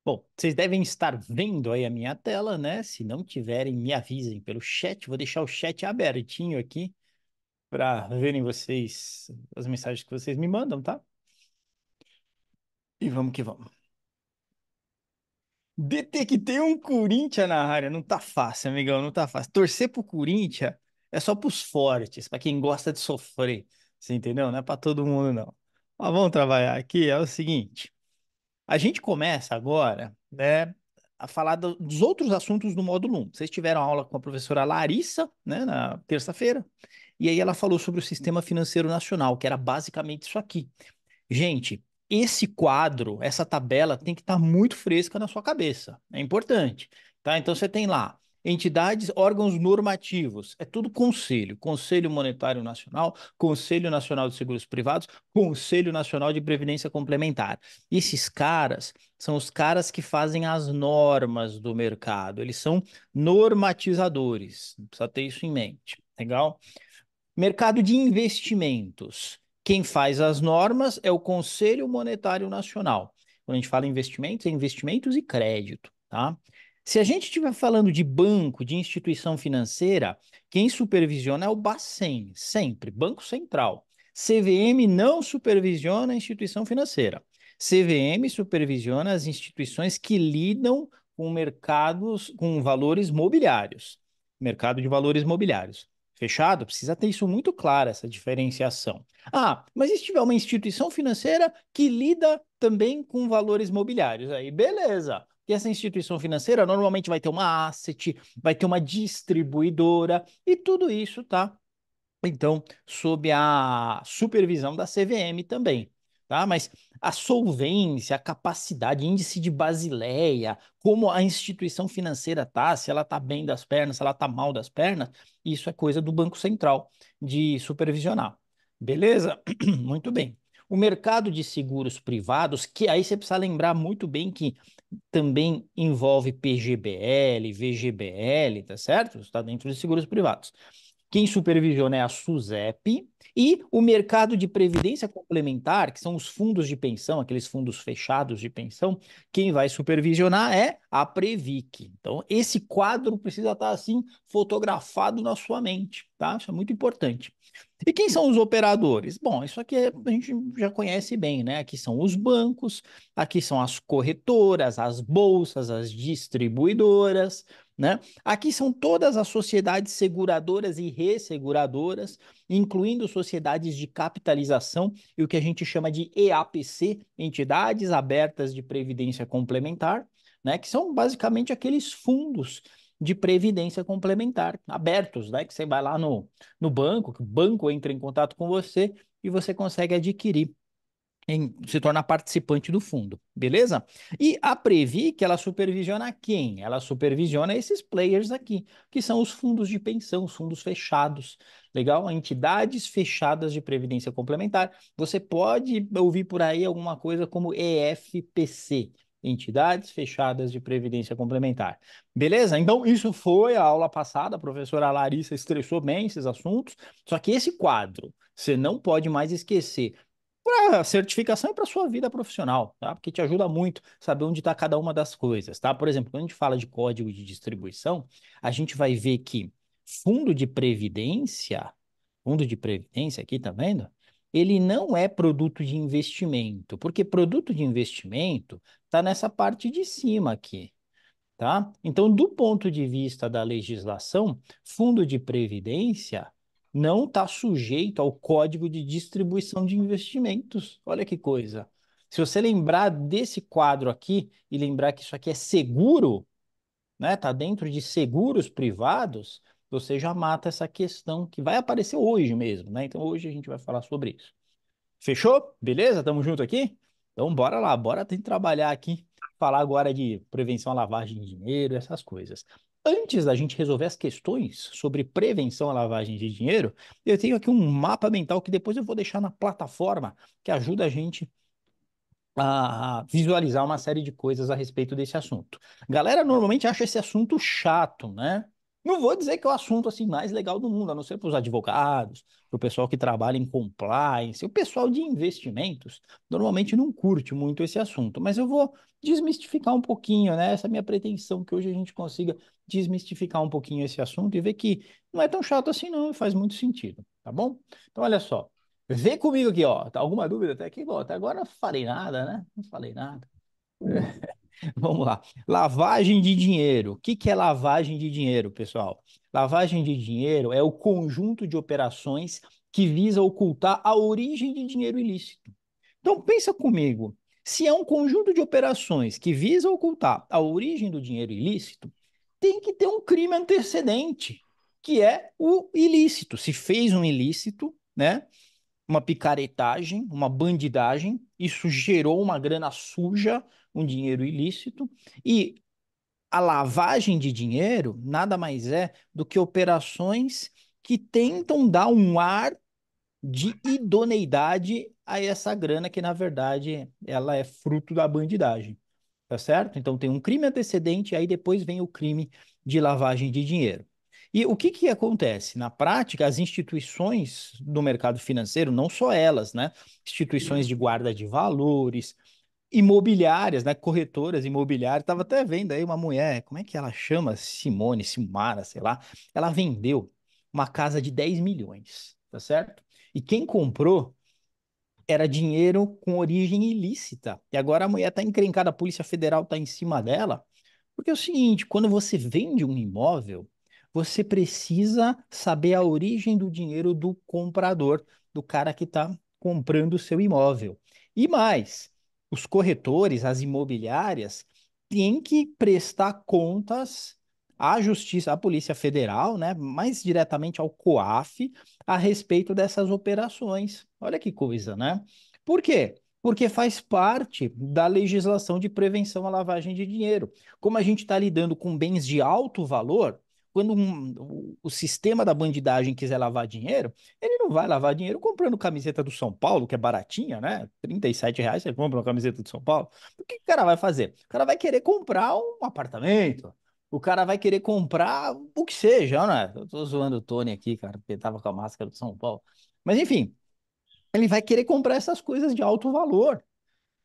Bom, vocês devem estar vendo aí a minha tela, né? Se não tiverem, me avisem pelo chat. Vou deixar o chat abertinho aqui para verem vocês as mensagens que vocês me mandam, tá? E vamos que vamos. Detectei um Corinthians na área. Não tá fácil, amigão, não tá fácil. Torcer pro Corinthians é só pros fortes, para quem gosta de sofrer. Você entendeu? Não é para todo mundo, não. Mas vamos trabalhar aqui. É o seguinte. A gente começa agora, né, a falar dos outros assuntos do módulo 1. Vocês tiveram aula com a professora Larissa, né, na terça-feira, e aí ela falou sobre o Sistema Financeiro Nacional, que era basicamente isso aqui. Gente, esse quadro, essa tabela tem que estar muito fresca na sua cabeça. É importante, tá? Então você tem lá entidades, órgãos normativos, é tudo conselho, Conselho Monetário Nacional, Conselho Nacional de Seguros Privados, Conselho Nacional de Previdência Complementar. Esses caras são os caras que fazem as normas do mercado, eles são normatizadores, precisa ter isso em mente, legal? Mercado de investimentos. Quem faz as normas é o Conselho Monetário Nacional. Quando a gente fala em investimentos, é investimentos e crédito, tá? Se a gente estiver falando de banco, de instituição financeira, quem supervisiona é o Bacen, sempre, Banco Central. CVM não supervisiona a instituição financeira. CVM supervisiona as instituições que lidam com mercados, com valores mobiliários. Mercado de valores mobiliários. Fechado? Precisa ter isso muito claro, essa diferenciação. Ah, mas e se tiver uma instituição financeira que lida também com valores mobiliários? Aí, beleza. E essa instituição financeira normalmente vai ter uma asset, vai ter uma distribuidora e tudo isso, tá? Então, sob a supervisão da CVM também, tá? Mas a solvência, a capacidade, índice de Basileia, como a instituição financeira tá, se ela tá bem das pernas, se ela tá mal das pernas, isso é coisa do Banco Central de supervisionar. Beleza? Muito bem. O mercado de seguros privados, que aí você precisa lembrar muito bem que também envolve PGBL, VGBL, tá certo? Está dentro de seguros privados. Quem supervisiona é a SUSEP e o mercado de previdência complementar, que são os fundos de pensão, aqueles fundos fechados de pensão, quem vai supervisionar é a Previc. Então, esse quadro precisa estar assim fotografado na sua mente, tá? Isso é muito importante. E quem são os operadores? Bom, isso aqui a gente já conhece bem, né? Aqui são os bancos, aqui são as corretoras, as bolsas, as distribuidoras, né? Aqui são todas as sociedades seguradoras e resseguradoras, incluindo sociedades de capitalização e o que a gente chama de EAPC, entidades abertas de previdência complementar, né? Que são basicamente aqueles fundos de previdência complementar abertos, né? Que você vai lá no banco, que o banco entra em contato com você e você consegue adquirir se tornar participante do fundo, beleza? E a Previ, que ela supervisiona quem? Ela supervisiona esses players aqui, que são os fundos de pensão, os fundos fechados, legal? Entidades fechadas de previdência complementar. Você pode ouvir por aí alguma coisa como EFPC, Entidades Fechadas de Previdência Complementar. Beleza? Então, isso foi a aula passada, a professora Larissa estressou bem esses assuntos, só que esse quadro, você não pode mais esquecer para certificação e para sua vida profissional, tá? Porque te ajuda muito saber onde está cada uma das coisas, tá? Por exemplo, quando a gente fala de código de distribuição, a gente vai ver que fundo de previdência, fundo de previdência aqui, tá vendo? Ele não é produto de investimento, porque produto de investimento está nessa parte de cima aqui, tá? Então, do ponto de vista da legislação, fundo de previdência não está sujeito ao Código de Distribuição de Investimentos. Olha que coisa. Se você lembrar desse quadro aqui e lembrar que isso aqui é seguro, né? Tá dentro de seguros privados, você já mata essa questão que vai aparecer hoje mesmo, né? Então, hoje a gente vai falar sobre isso. Fechou? Beleza? Tamo junto aqui? Então, bora lá, bora ter que trabalhar aqui, falar agora de prevenção à lavagem de dinheiro, essas coisas. Antes da gente resolver as questões sobre prevenção à lavagem de dinheiro, eu tenho aqui um mapa mental que depois eu vou deixar na plataforma que ajuda a gente a visualizar uma série de coisas a respeito desse assunto. Galera normalmente acha esse assunto chato, né? Não vou dizer que é o assunto assim mais legal do mundo, a não ser para os advogados, para o pessoal que trabalha em compliance, o pessoal de investimentos normalmente não curte muito esse assunto, mas eu vou desmistificar um pouquinho, né? Essa é a minha pretensão, que hoje a gente consiga desmistificar um pouquinho esse assunto e ver que não é tão chato assim não, e faz muito sentido, tá bom? Então olha só, vem comigo aqui, ó. Tá alguma dúvida até aqui? Bom, até agora não falei nada, né? Não falei nada. Vamos lá. Lavagem de dinheiro. O que que é lavagem de dinheiro, pessoal? Lavagem de dinheiro é o conjunto de operações que visa ocultar a origem de dinheiro ilícito. Então, pensa comigo. Se é um conjunto de operações que visa ocultar a origem do dinheiro ilícito, tem que ter um crime antecedente, que é o ilícito. Se fez um ilícito, né? Uma picaretagem, uma bandidagem, isso gerou uma grana suja, um dinheiro ilícito, e a lavagem de dinheiro nada mais é do que operações que tentam dar um ar de idoneidade a essa grana que, na verdade, ela é fruto da bandidagem, tá certo? Então tem um crime antecedente, aí depois vem o crime de lavagem de dinheiro. E o que que acontece? Na prática, as instituições do mercado financeiro, não só elas, né? Instituições de guarda de valores, imobiliárias, né? Corretoras imobiliárias. Estava até vendo aí uma mulher, como é que ela chama? Simone, Simara, sei lá. Ela vendeu uma casa de 10 milhões, tá certo? E quem comprou era dinheiro com origem ilícita. E agora a mulher está encrencada, a Polícia Federal está em cima dela. Porque é o seguinte, quando você vende um imóvel, você precisa saber a origem do dinheiro do comprador, do cara que está comprando o seu imóvel. E mais, os corretores, as imobiliárias, têm que prestar contas à Justiça, à Polícia Federal, né, mais diretamente ao COAF, a respeito dessas operações. Olha que coisa, né? Por quê? Porque faz parte da legislação de prevenção à lavagem de dinheiro. Como a gente está lidando com bens de alto valor, quando o sistema da bandidagem quiser lavar dinheiro, ele não vai lavar dinheiro comprando camiseta do São Paulo, que é baratinha, né? R$ 37 você compra uma camiseta do São Paulo. O que o cara vai fazer? O cara vai querer comprar um apartamento. O cara vai querer comprar o que seja, né? Eu tô zoando o Tony aqui, cara, porque ele tava com a máscara do São Paulo. Mas enfim, ele vai querer comprar essas coisas de alto valor,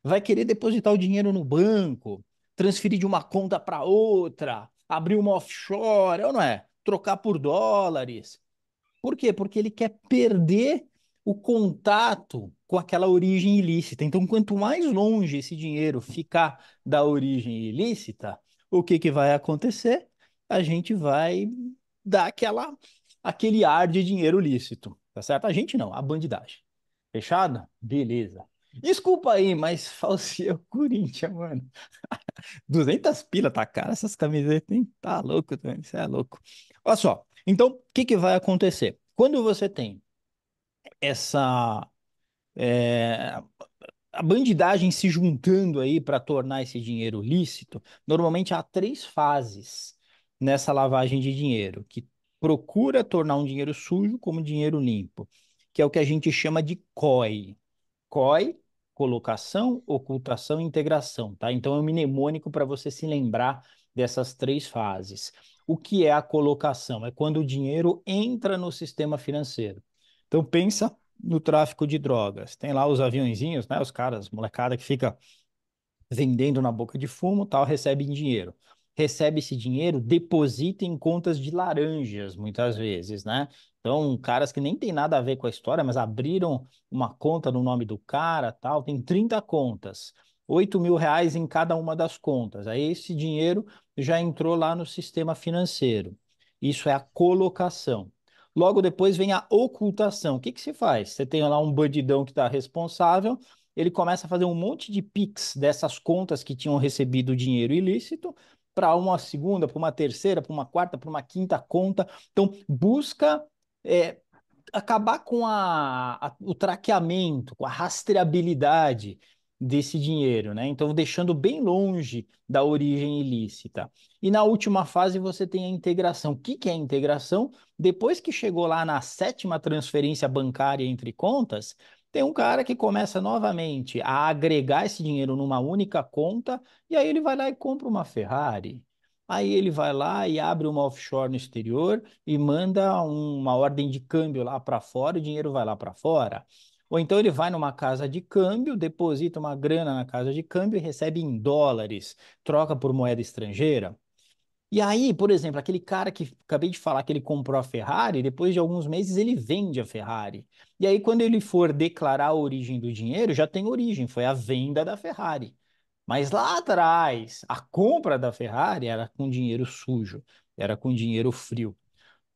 vai querer depositar o dinheiro no banco, transferir de uma conta para outra, abrir uma offshore, ou não é? Trocar por dólares. Por quê? Porque ele quer perder o contato com aquela origem ilícita. Então, quanto mais longe esse dinheiro ficar da origem ilícita, o que que vai acontecer? A gente vai dar aquele ar de dinheiro lícito, tá certo? A gente não, a bandidagem. Fechado? Beleza. Desculpa aí, mas falseia o Corinthians, mano. 200 pila, tá cara essas camisetas, hein? Tá louco, Tony, você é louco. Olha só, então, o que que vai acontecer? Quando você tem essa, é, a bandidagem se juntando aí para tornar esse dinheiro lícito, normalmente há três fases nessa lavagem de dinheiro, que procura tornar um dinheiro sujo como dinheiro limpo, que é o que a gente chama de COI. COI, colocação, ocultação e integração, tá? Então é um mnemônico para você se lembrar dessas três fases. O que é a colocação? É quando o dinheiro entra no sistema financeiro. Então pensa no tráfico de drogas. Tem lá os aviãozinhos, né? Os caras, molecada que fica vendendo na boca de fumo, tal, recebem dinheiro. Recebe esse dinheiro, deposita em contas de laranjas, muitas vezes, né? Então, caras que nem tem nada a ver com a história, mas abriram uma conta no nome do cara, tal, tem 30 contas, R$ 8.000 em cada uma das contas. Aí esse dinheiro já entrou lá no sistema financeiro. Isso é a colocação. Logo depois vem a ocultação. O que que se faz? Você tem lá um bandidão que está responsável, ele começa a fazer um monte de Pix dessas contas que tinham recebido dinheiro ilícito para uma segunda, para uma terceira, para uma quarta, para uma quinta conta. Então, busca é, acabar com o traqueamento, com a rastreabilidade desse dinheiro, né? Então, deixando bem longe da origem ilícita. E na última fase você tem a integração. O que que é a integração? Depois que chegou lá na sétima transferência bancária entre contas, tem um cara que começa novamente a agregar esse dinheiro numa única conta e aí ele vai lá e compra uma Ferrari. Aí ele vai lá e abre uma offshore no exterior e manda uma ordem de câmbio lá para fora, o dinheiro vai lá para fora. Ou então ele vai numa casa de câmbio, deposita uma grana na casa de câmbio e recebe em dólares, troca por moeda estrangeira. E aí, por exemplo, aquele cara que acabei de falar que ele comprou a Ferrari, depois de alguns meses ele vende a Ferrari. E aí, quando ele for declarar a origem do dinheiro, já tem origem, foi a venda da Ferrari. Mas lá atrás, a compra da Ferrari era com dinheiro sujo, era com dinheiro frio.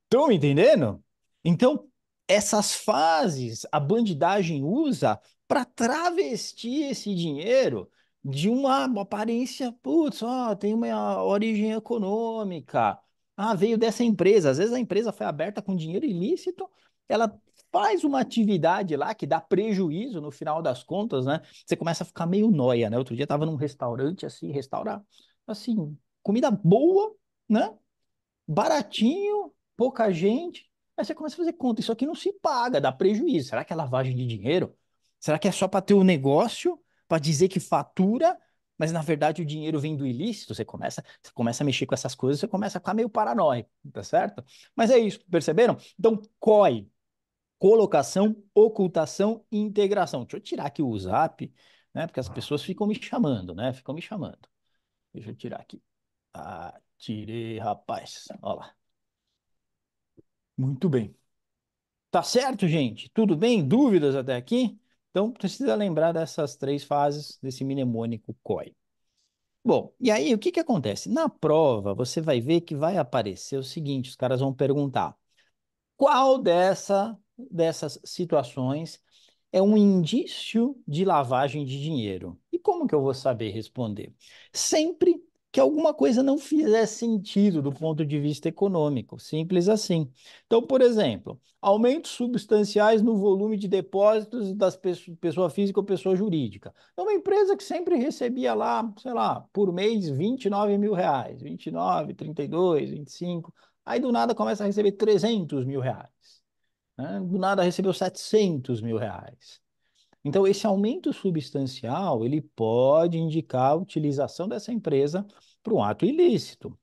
Estão me entendendo? Então, essas fases a bandidagem usa para travestir esse dinheiro de uma aparência, putz, ó, tem uma origem econômica. Ah, veio dessa empresa. Às vezes a empresa foi aberta com dinheiro ilícito, ela faz uma atividade lá que dá prejuízo no final das contas, né? Você começa a ficar meio nóia, né? Outro dia eu estava num restaurante assim, restaurar assim, comida boa, né? Baratinho, pouca gente. Aí você começa a fazer conta, isso aqui não se paga, dá prejuízo. Será que é lavagem de dinheiro? Será que é só para ter o negócio, para dizer que fatura, mas na verdade o dinheiro vem do ilícito? Você começa a mexer com essas coisas, você começa a ficar meio paranoico, tá certo? Mas é isso, perceberam? Então, COI, colocação, ocultação e integração. Deixa eu tirar aqui o Zap, né? Porque as pessoas ficam me chamando, né? Ficam me chamando. Deixa eu tirar aqui. Ah, tirei, rapaz. Olha lá. Muito bem. Tá certo, gente? Tudo bem? Dúvidas até aqui? Então, precisa lembrar dessas três fases desse mnemônico COI. Bom, e aí o que que acontece? Na prova, você vai ver que vai aparecer o seguinte: os caras vão perguntar qual dessas situações é um indício de lavagem de dinheiro. E como que eu vou saber responder? Sempre que alguma coisa não fizer sentido do ponto de vista econômico, simples assim. Então, por exemplo, aumentos substanciais no volume de depósitos das pessoa física ou pessoa jurídica. É uma empresa que sempre recebia lá, sei lá, por mês 29 mil reais, 29, 32, 25. Aí do nada começa a receber 300 mil reais, né? Do nada recebeu 700 mil reais. Então, esse aumento substancial, ele pode indicar a utilização dessa empresa para um ato ilícito.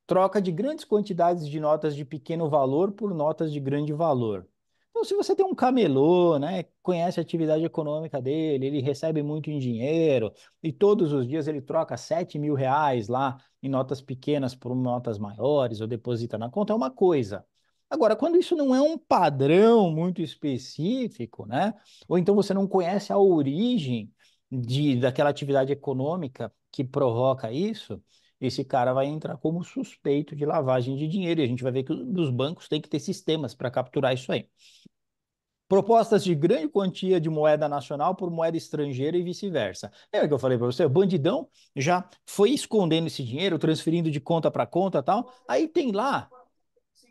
Troca de grandes quantidades de notas de pequeno valor por notas de grande valor. Então, se você tem um camelô, né, conhece a atividade econômica dele, ele recebe muito em dinheiro e todos os dias ele troca 7 mil reais lá em notas pequenas por notas maiores ou deposita na conta, é uma coisa. Agora, quando isso não é um padrão muito específico, né, ou então você não conhece a origem daquela atividade econômica que provoca isso, esse cara vai entrar como suspeito de lavagem de dinheiro. E a gente vai ver que os bancos têm que ter sistemas para capturar isso aí. Propostas de grande quantia de moeda nacional por moeda estrangeira e vice-versa. É o que eu falei para você, o bandidão já foi escondendo esse dinheiro, transferindo de conta para conta e tal. Aí tem lá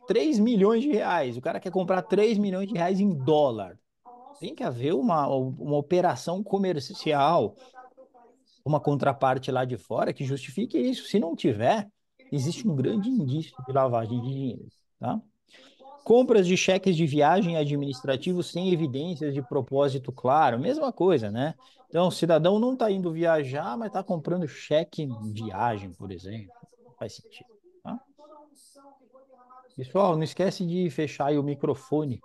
3 milhões de reais. O cara quer comprar 3 milhões de reais em dólar. Tem que haver uma operação comercial, uma contraparte lá de fora que justifique isso. Se não tiver, existe um grande indício de lavagem de dinheiro, tá? Compras de cheques de viagem administrativos sem evidências de propósito claro, mesma coisa, né? Então, o cidadão não está indo viajar, mas está comprando cheque viagem, por exemplo. Não faz sentido, tá? Pessoal, não esquece de fechar aí o microfone,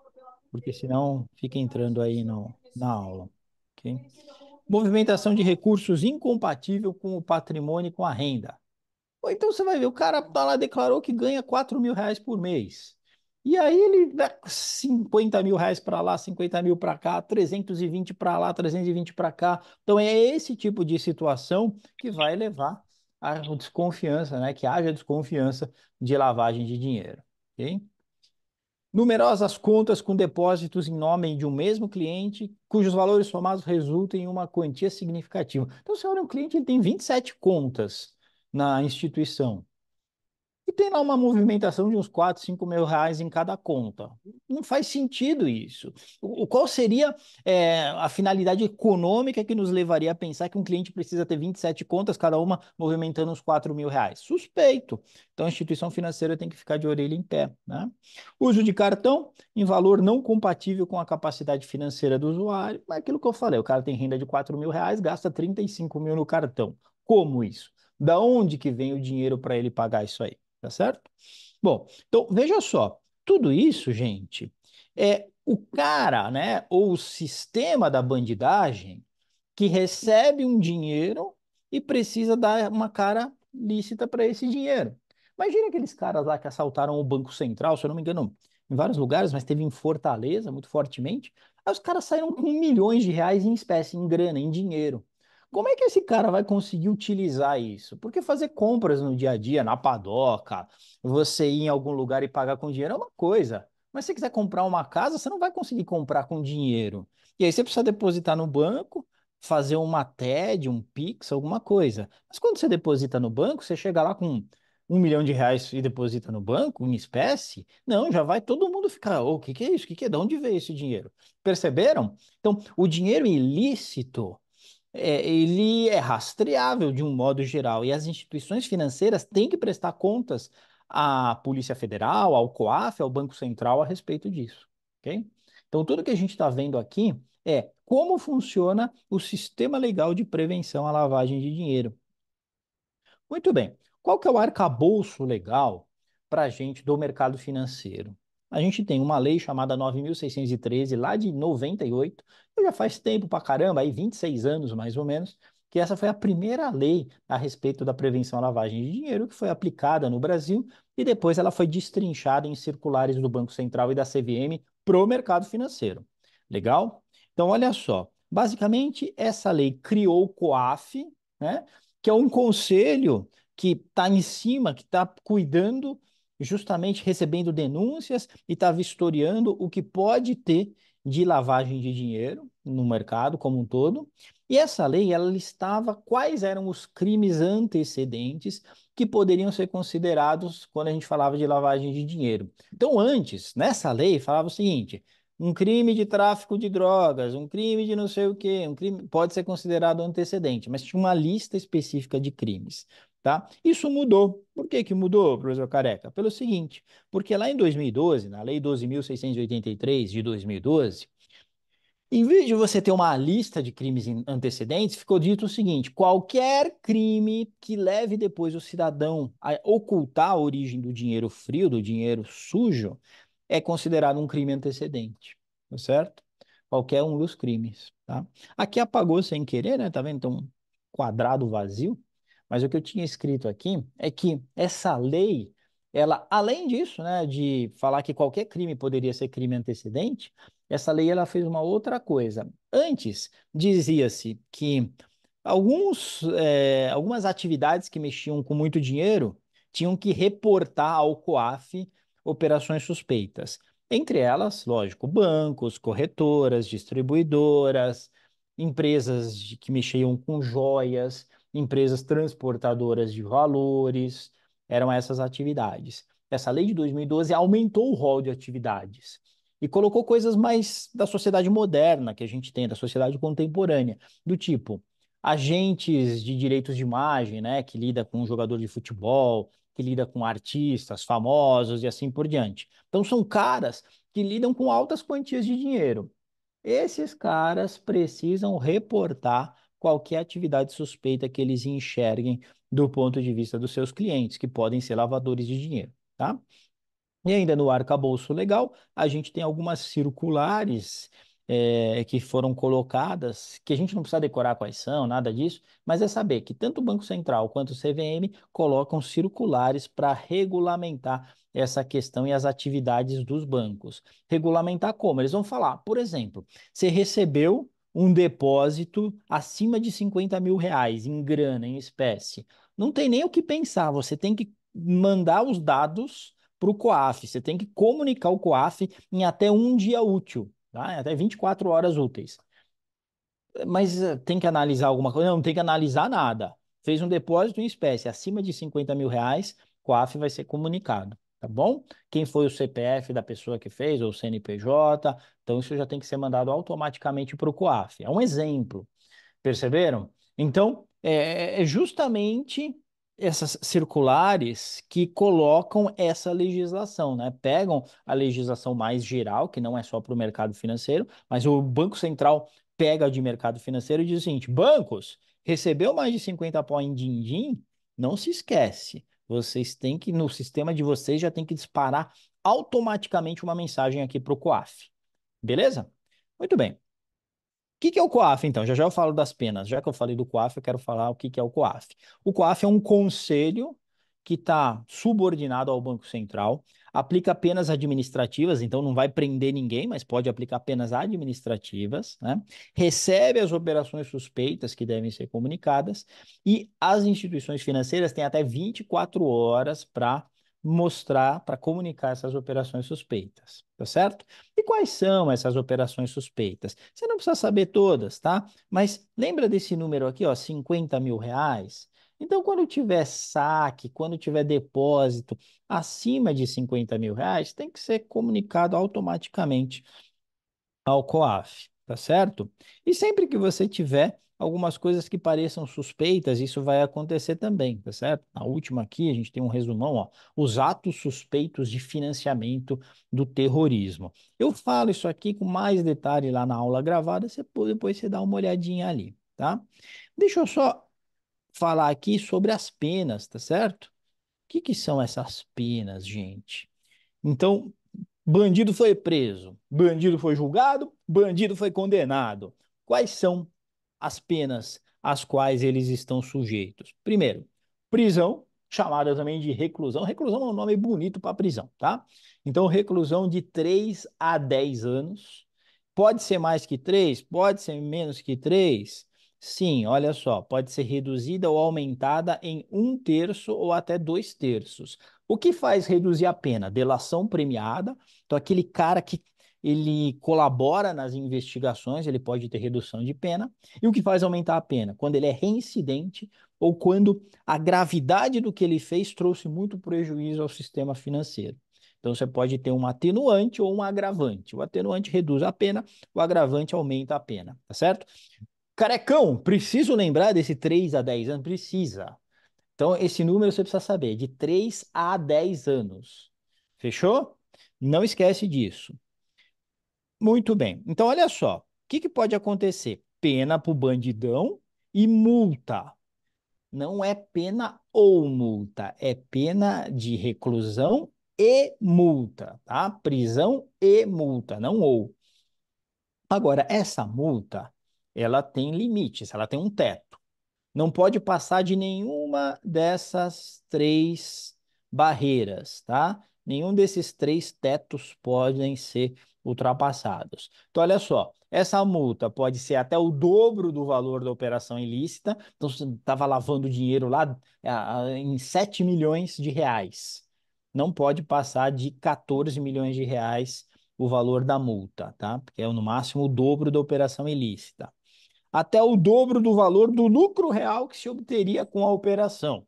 porque senão fica entrando aí no, na aula, ok? Movimentação de recursos incompatível com o patrimônio e com a renda. Ou então você vai ver, o cara tá lá, declarou que ganha 4 mil reais por mês. E aí ele dá 50 mil reais para lá, 50 mil para cá, 320 para lá, 320 para cá. Então é esse tipo de situação que vai levar à desconfiança, né? Que haja desconfiança de lavagem de dinheiro. Ok? Numerosas contas com depósitos em nome de um mesmo cliente, cujos valores somados resultam em uma quantia significativa. Então, você olha um cliente, ele tem 27 contas na instituição. E tem lá uma movimentação de uns 4, 5 mil reais em cada conta. Não faz sentido isso. Qual seria a finalidade econômica que nos levaria a pensar que um cliente precisa ter 27 contas, cada uma movimentando uns 4 mil reais? Suspeito. Então a instituição financeira tem que ficar de orelha em pé, né? Uso de cartão em valor não compatível com a capacidade financeira do usuário. Mas é aquilo que eu falei, o cara tem renda de 4 mil reais, gasta 35 mil no cartão. Como isso? Da onde que vem o dinheiro para ele pagar isso aí? Tá certo? Bom, então veja só, tudo isso, gente, é o cara, né, ou o sistema da bandidagem que recebe um dinheiro e precisa dar uma cara lícita para esse dinheiro. Imagina aqueles caras lá que assaltaram o Banco Central, se eu não me engano, em vários lugares, mas teve em Fortaleza, muito fortemente. Aí os caras saíram com milhões de reais em espécie, em grana, em dinheiro. Como é que esse cara vai conseguir utilizar isso? Porque fazer compras no dia a dia, na padoca, você ir em algum lugar e pagar com dinheiro é uma coisa. Mas se você quiser comprar uma casa, você não vai conseguir comprar com dinheiro. E aí você precisa depositar no banco, fazer uma TED, um Pix, alguma coisa. Mas quando você deposita no banco, você chega lá com 1 milhão de reais e deposita no banco, em espécie, não, já vai todo mundo ficar, o que que é isso? O que que é? De onde veio esse dinheiro? Perceberam? Então, o dinheiro ilícito, ele é rastreável de um modo geral e as instituições financeiras têm que prestar contas à Polícia Federal, ao COAF, ao Banco Central a respeito disso, ok? Então, tudo que a gente está vendo aqui é como funciona o sistema legal de prevenção à lavagem de dinheiro. Muito bem. Qual que é o arcabouço legal para a gente do mercado financeiro? A gente tem uma lei chamada 9.613 lá de 98, então já faz tempo pra caramba, aí 26 anos mais ou menos, que essa foi a primeira lei a respeito da prevenção à lavagem de dinheiro que foi aplicada no Brasil e depois ela foi destrinchada em circulares do Banco Central e da CVM pro mercado financeiro. Legal? Então, olha só. Basicamente, essa lei criou o COAF, né? Que é um conselho que está em cima, que está cuidando, justamente recebendo denúncias e está vistoriando o que pode ter de lavagem de dinheiro no mercado como um todo. E essa lei, ela listava quais eram os crimes antecedentes que poderiam ser considerados quando a gente falava de lavagem de dinheiro. Então, antes, nessa lei, falava o seguinte: um crime de tráfico de drogas, um crime de não sei o quê, um crime pode ser considerado antecedente, mas tinha uma lista específica de crimes, tá? Isso mudou. Por que que mudou, professor Careca? Pelo seguinte, porque lá em 2012, na Lei 12.683 de 2012, em vez de você ter uma lista de crimes antecedentes, ficou dito o seguinte: qualquer crime que leve depois o cidadão a ocultar a origem do dinheiro frio, do dinheiro sujo, é considerado um crime antecedente, tá certo? Qualquer um dos crimes, tá? Aqui apagou sem querer, né? Tá vendo? Então, um quadrado vazio. Mas o que eu tinha escrito aqui é que essa lei, ela, além disso, né, de falar que qualquer crime poderia ser crime antecedente, essa lei ela fez uma outra coisa. Antes, dizia-se que algumas atividades que mexiam com muito dinheiro tinham que reportar ao COAF operações suspeitas. Entre elas, lógico, bancos, corretoras, distribuidoras, que mexiam com joias, empresas transportadoras de valores, eram essas atividades. Essa lei de 2012 aumentou o rol de atividades e colocou coisas mais da sociedade moderna que a gente tem, da sociedade contemporânea, do tipo agentes de direitos de imagem, né, que lida com um jogador de futebol, que lida com artistas famosos e assim por diante. Então são caras que lidam com altas quantias de dinheiro. Esses caras precisam reportar qualquer atividade suspeita que eles enxerguem do ponto de vista dos seus clientes, que podem ser lavadores de dinheiro, tá? E ainda no arcabouço legal, a gente tem algumas circulares que foram colocadas, que a gente não precisa decorar quais são, nada disso, mas é saber que tanto o Banco Central quanto o CVM colocam circulares para regulamentar essa questão e as atividades dos bancos. Regulamentar como? Eles vão falar, por exemplo, você recebeu um depósito acima de 50 mil reais em grana, em espécie. Não tem nem o que pensar, você tem que mandar os dados para o COAF. Você tem que comunicar o COAF em até um dia útil, tá? Até 24 horas úteis. Mas tem que analisar alguma coisa? Não tem que analisar nada. Fez um depósito em espécie acima de 50 mil reais, COAF vai ser comunicado, tá bom? Quem foi o CPF da pessoa que fez, ou o CNPJ, então isso já tem que ser mandado automaticamente para o COAF. É um exemplo. Perceberam? Então, é justamente essas circulares que colocam essa legislação, né? Pegam a legislação mais geral, que não é só para o mercado financeiro, mas o Banco Central pega de mercado financeiro e diz o seguinte: bancos, recebeu mais de 50 pó em din-din, Não se esquece. Vocês têm que, no sistema de vocês, já tem que disparar automaticamente uma mensagem aqui para o COAF. Beleza? Muito bem. Que é o COAF, então? Já já eu falo das penas. Já que eu falei do COAF, eu quero falar o que é o COAF. O COAF é um conselho que está subordinado ao Banco Central, aplica penas administrativas, então não vai prender ninguém, mas pode aplicar penas administrativas, né? Recebe as operações suspeitas que devem ser comunicadas e as instituições financeiras têm até 24 horas para mostrar, para comunicar essas operações suspeitas, tá certo? E quais são essas operações suspeitas? Você não precisa saber todas, tá? Mas lembra desse número aqui, ó, R$ 50.000? Então, quando tiver saque, quando tiver depósito acima de R$ 50.000, tem que ser comunicado automaticamente ao COAF, tá certo? E sempre que você tiver algumas coisas que pareçam suspeitas, isso vai acontecer também, tá certo? Na última aqui, a gente tem um resumão, ó, os atos suspeitos de financiamento do terrorismo. Eu falo isso aqui com mais detalhe lá na aula gravada, depois você dá uma olhadinha ali, tá? Deixa eu só falar aqui sobre as penas, tá certo? O que são essas penas, gente? Então, bandido foi preso, bandido foi julgado, bandido foi condenado. Quais são as penas às quais eles estão sujeitos? Primeiro, prisão, chamada também de reclusão. Reclusão é um nome bonito para prisão, tá? Então, reclusão de 3 a 10 anos. Pode ser mais que 3, pode ser menos que 3. Sim, olha só, pode ser reduzida ou aumentada em 1/3 ou até 2/3. O que faz reduzir a pena? Delação premiada. Então, aquele cara que ele colabora nas investigações, ele pode ter redução de pena. E o que faz aumentar a pena? Quando ele é reincidente ou quando a gravidade do que ele fez trouxe muito prejuízo ao sistema financeiro. Então, você pode ter um atenuante ou um agravante. O atenuante reduz a pena, o agravante aumenta a pena, tá certo? Carecão, preciso lembrar desse 3 a 10 anos? Precisa. Então, esse número você precisa saber, de 3 a 10 anos. Fechou? Não esquece disso. Muito bem. Então, olha só. O que pode acontecer? Pena para o bandidão e multa. Não é pena ou multa, é pena de reclusão e multa, tá? Prisão e multa, não ou. Agora, essa multa, ela tem limites, ela tem um teto. Não pode passar de nenhuma dessas três barreiras, tá? Nenhum desses três tetos podem ser ultrapassados. Então, olha só, essa multa pode ser até o dobro do valor da operação ilícita. Então, você estava lavando dinheiro lá em R$ 7 milhões. Não pode passar de R$ 14 milhões o valor da multa, tá? Porque é no máximo o dobro da operação ilícita até o dobro do valor do lucro real que se obteria com a operação.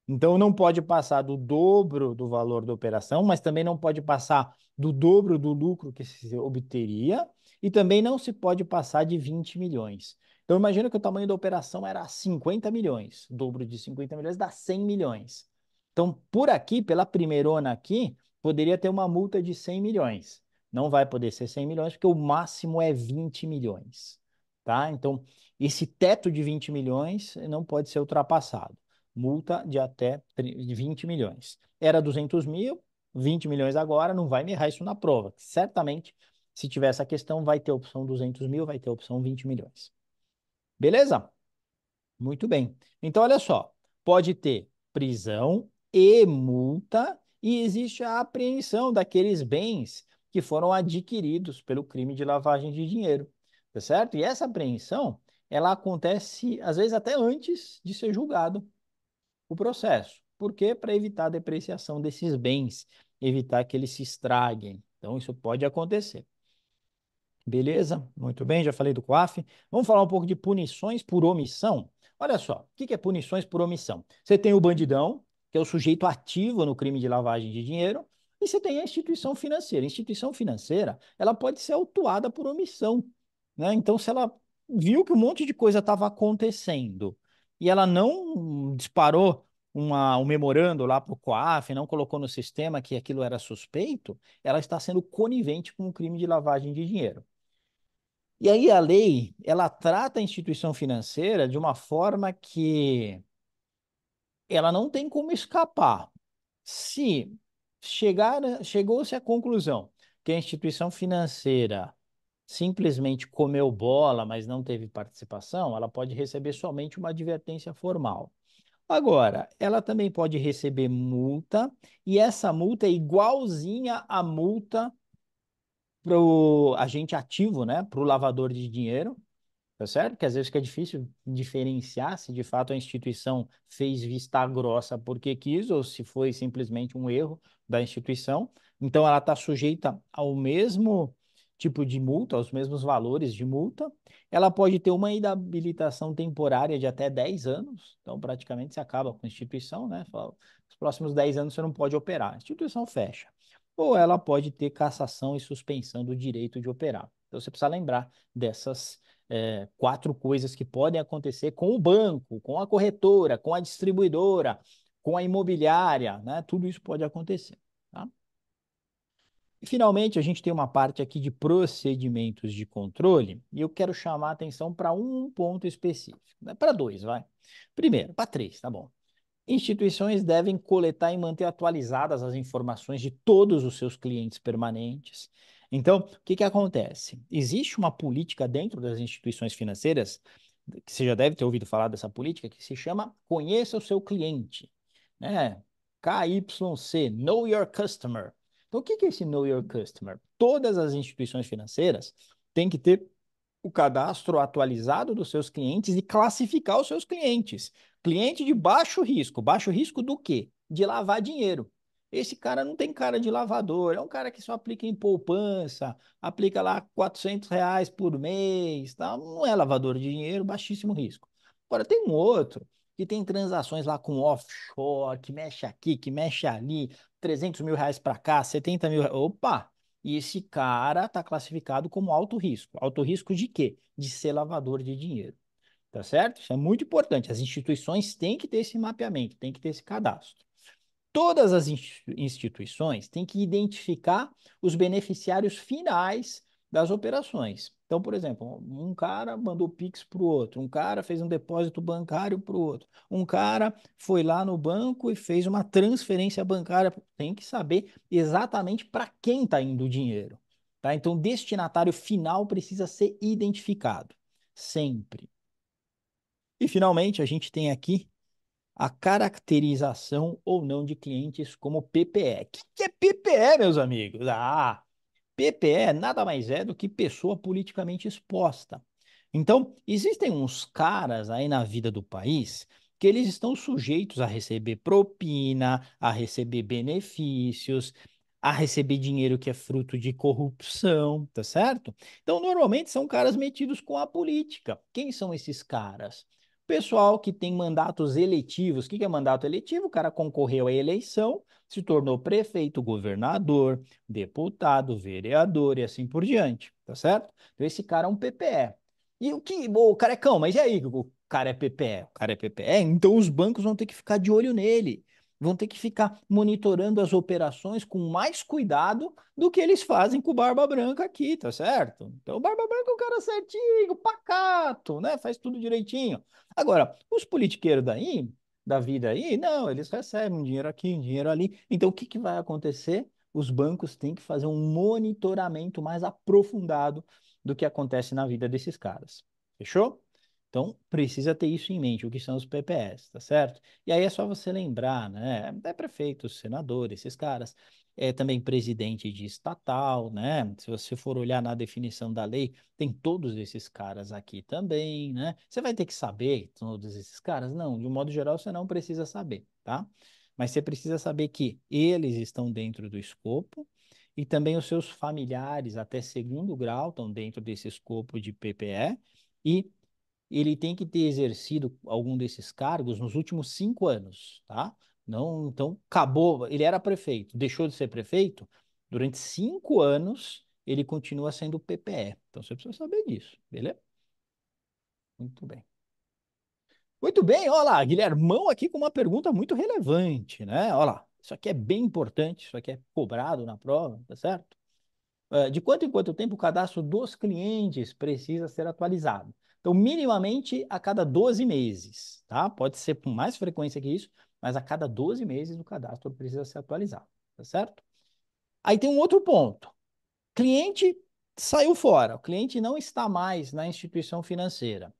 Então, não pode passar do dobro do valor da operação, mas também não pode passar do dobro do lucro que se obteria, e também não se pode passar de 20 milhões. Então, imagina que o tamanho da operação era 50 milhões. O dobro de 50 milhões dá 100 milhões. Então, por aqui, pela primeirona aqui, poderia ter uma multa de 100 milhões. Não vai poder ser 100 milhões, porque o máximo é 20 milhões. Tá? Então, esse teto de 20 milhões não pode ser ultrapassado multa de até 20 milhões. Era 200 mil, 20 milhões agora, não vai me errar isso na prova. Certamente, se tiver essa questão, vai ter a opção 200 mil, vai ter a opção 20 milhões. Beleza? Muito bem. Então, olha só, pode ter prisão e multa, e existe a apreensão daqueles bens que foram adquiridos pelo crime de lavagem de dinheiro, tá certo? E essa apreensão, ela acontece, às vezes, até antes de ser julgado o processo. Por quê? Para evitar a depreciação desses bens, evitar que eles se estraguem. Então, isso pode acontecer. Beleza? Muito bem, já falei do COAF. Vamos falar um pouco de punições por omissão. Olha só, o que é punições por omissão? Você tem o bandidão, que é o sujeito ativo no crime de lavagem de dinheiro, e você tem a instituição financeira. A instituição financeira, ela pode ser autuada por omissão, né? Então, se ela viu que um monte de coisa estava acontecendo e ela não disparou um memorando lá para o COAF, não colocou no sistema que aquilo era suspeito, ela está sendo conivente com o crime de lavagem de dinheiro. E aí a lei, ela trata a instituição financeira de uma forma que ela não tem como escapar. Se chegou-se à conclusão que a instituição financeira simplesmente comeu bola, mas não teve participação, ela pode receber somente uma advertência formal. Agora, ela também pode receber multa, e essa multa é igualzinha à multa para o agente ativo, né? Para o lavador de dinheiro. Tá certo? Porque às vezes fica difícil diferenciar se de fato a instituição fez vista grossa porque quis ou se foi simplesmente um erro da instituição. Então, ela está sujeita ao mesmo tipo de multa, aos mesmos valores de multa. Ela pode ter uma inabilitação temporária de até 10 anos. Então, praticamente, você acaba com a instituição, né? Fala, os próximos 10 anos você não pode operar. A instituição fecha. Ou ela pode ter cassação e suspensão do direito de operar. Então, você precisa lembrar dessas quatro coisas que podem acontecer com o banco, com a corretora, com a distribuidora, com a imobiliária, né? Tudo isso pode acontecer, tá? E, finalmente, a gente tem uma parte aqui de procedimentos de controle, e eu quero chamar a atenção para um ponto específico, né? Para dois, vai. Primeiro, para três, tá bom. Instituições devem coletar e manter atualizadas as informações de todos os seus clientes permanentes. Então, o que que acontece? Existe uma política dentro das instituições financeiras, que você já deve ter ouvido falar dessa política, que se chama Conheça o seu cliente, né? KYC, Know Your Customer. Então, o que que é esse Know Your Customer? Todas as instituições financeiras têm que ter o cadastro atualizado dos seus clientes e classificar os seus clientes. Cliente de baixo risco. Baixo risco do quê? De lavar dinheiro. Esse cara não tem cara de lavador, é um cara que só aplica em poupança, aplica lá R$ 400 por mês, tá? Não é lavador de dinheiro, baixíssimo risco. Agora, tem um outro que tem transações lá com offshore, que mexe aqui, que mexe ali, R$ 300 mil para cá, 70 mil. Opa! E esse cara está classificado como alto risco. Alto risco de quê? De ser lavador de dinheiro. Tá certo? Isso é muito importante. As instituições têm que ter esse mapeamento, têm que ter esse cadastro. Todas as instituições têm que identificar os beneficiários finais das operações. Então, por exemplo, um cara mandou Pix para o outro, um cara fez um depósito bancário para o outro, um cara foi lá no banco e fez uma transferência bancária. Tem que saber exatamente para quem está indo o dinheiro. Tá? Então, o destinatário final precisa ser identificado, sempre. E, finalmente, a gente tem aqui a caracterização ou não de clientes como PPE. O que é PPE, meus amigos? PPE nada mais é do que pessoa politicamente exposta. Então, existem uns caras aí na vida do país que eles estão sujeitos a receber propina, a receber benefícios, a receber dinheiro que é fruto de corrupção, tá certo? Então, normalmente são caras metidos com a política. Quem são esses caras? Pessoal que tem mandatos eletivos. O que é mandato eletivo? O cara concorreu à eleição, se tornou prefeito, governador, deputado, vereador e assim por diante, tá certo? Então esse cara é um PPE. E o carecão, mas e aí? O cara é PPE? O cara é PPE? Então os bancos vão ter que ficar de olho nele. Vão ter que ficar monitorando as operações com mais cuidado do que eles fazem com o Barba Branca aqui, tá certo? Então o Barba Branca é um cara certinho, pacato, né? Faz tudo direitinho. Agora, os politiqueiros daí, da vida aí, não, eles recebem um dinheiro aqui, um dinheiro ali. Então, o que que vai acontecer? Os bancos têm que fazer um monitoramento mais aprofundado do que acontece na vida desses caras. Fechou? Então, precisa ter isso em mente, o que são os PPS, tá certo? E aí é só você lembrar, né? É prefeito, senador, esses caras. É também presidente de estatal, né? Se você for olhar na definição da lei, tem todos esses caras aqui também, né? Você vai ter que saber todos esses caras? Não, de um modo geral você não precisa saber, tá? Mas você precisa saber que eles estão dentro do escopo e também os seus familiares até segundo grau estão dentro desse escopo de PPE e ele tem que ter exercido algum desses cargos nos últimos 5 anos, tá? Não, então acabou. Ele era prefeito, deixou de ser prefeito. Durante 5 anos, ele continua sendo PPE. Então você precisa saber disso, beleza? Muito bem. Muito bem, olha lá, Guilhermão aqui com uma pergunta muito relevante, né? Olha lá, isso aqui é bem importante, isso aqui é cobrado na prova, tá certo? De quanto em quanto tempo o cadastro dos clientes precisa ser atualizado? Então, minimamente a cada 12 meses, tá? Pode ser com mais frequência que isso, mas a cada 12 meses o cadastro precisa ser atualizado, tá certo? Aí tem um outro ponto. Cliente saiu fora, o cliente não está mais na instituição financeira.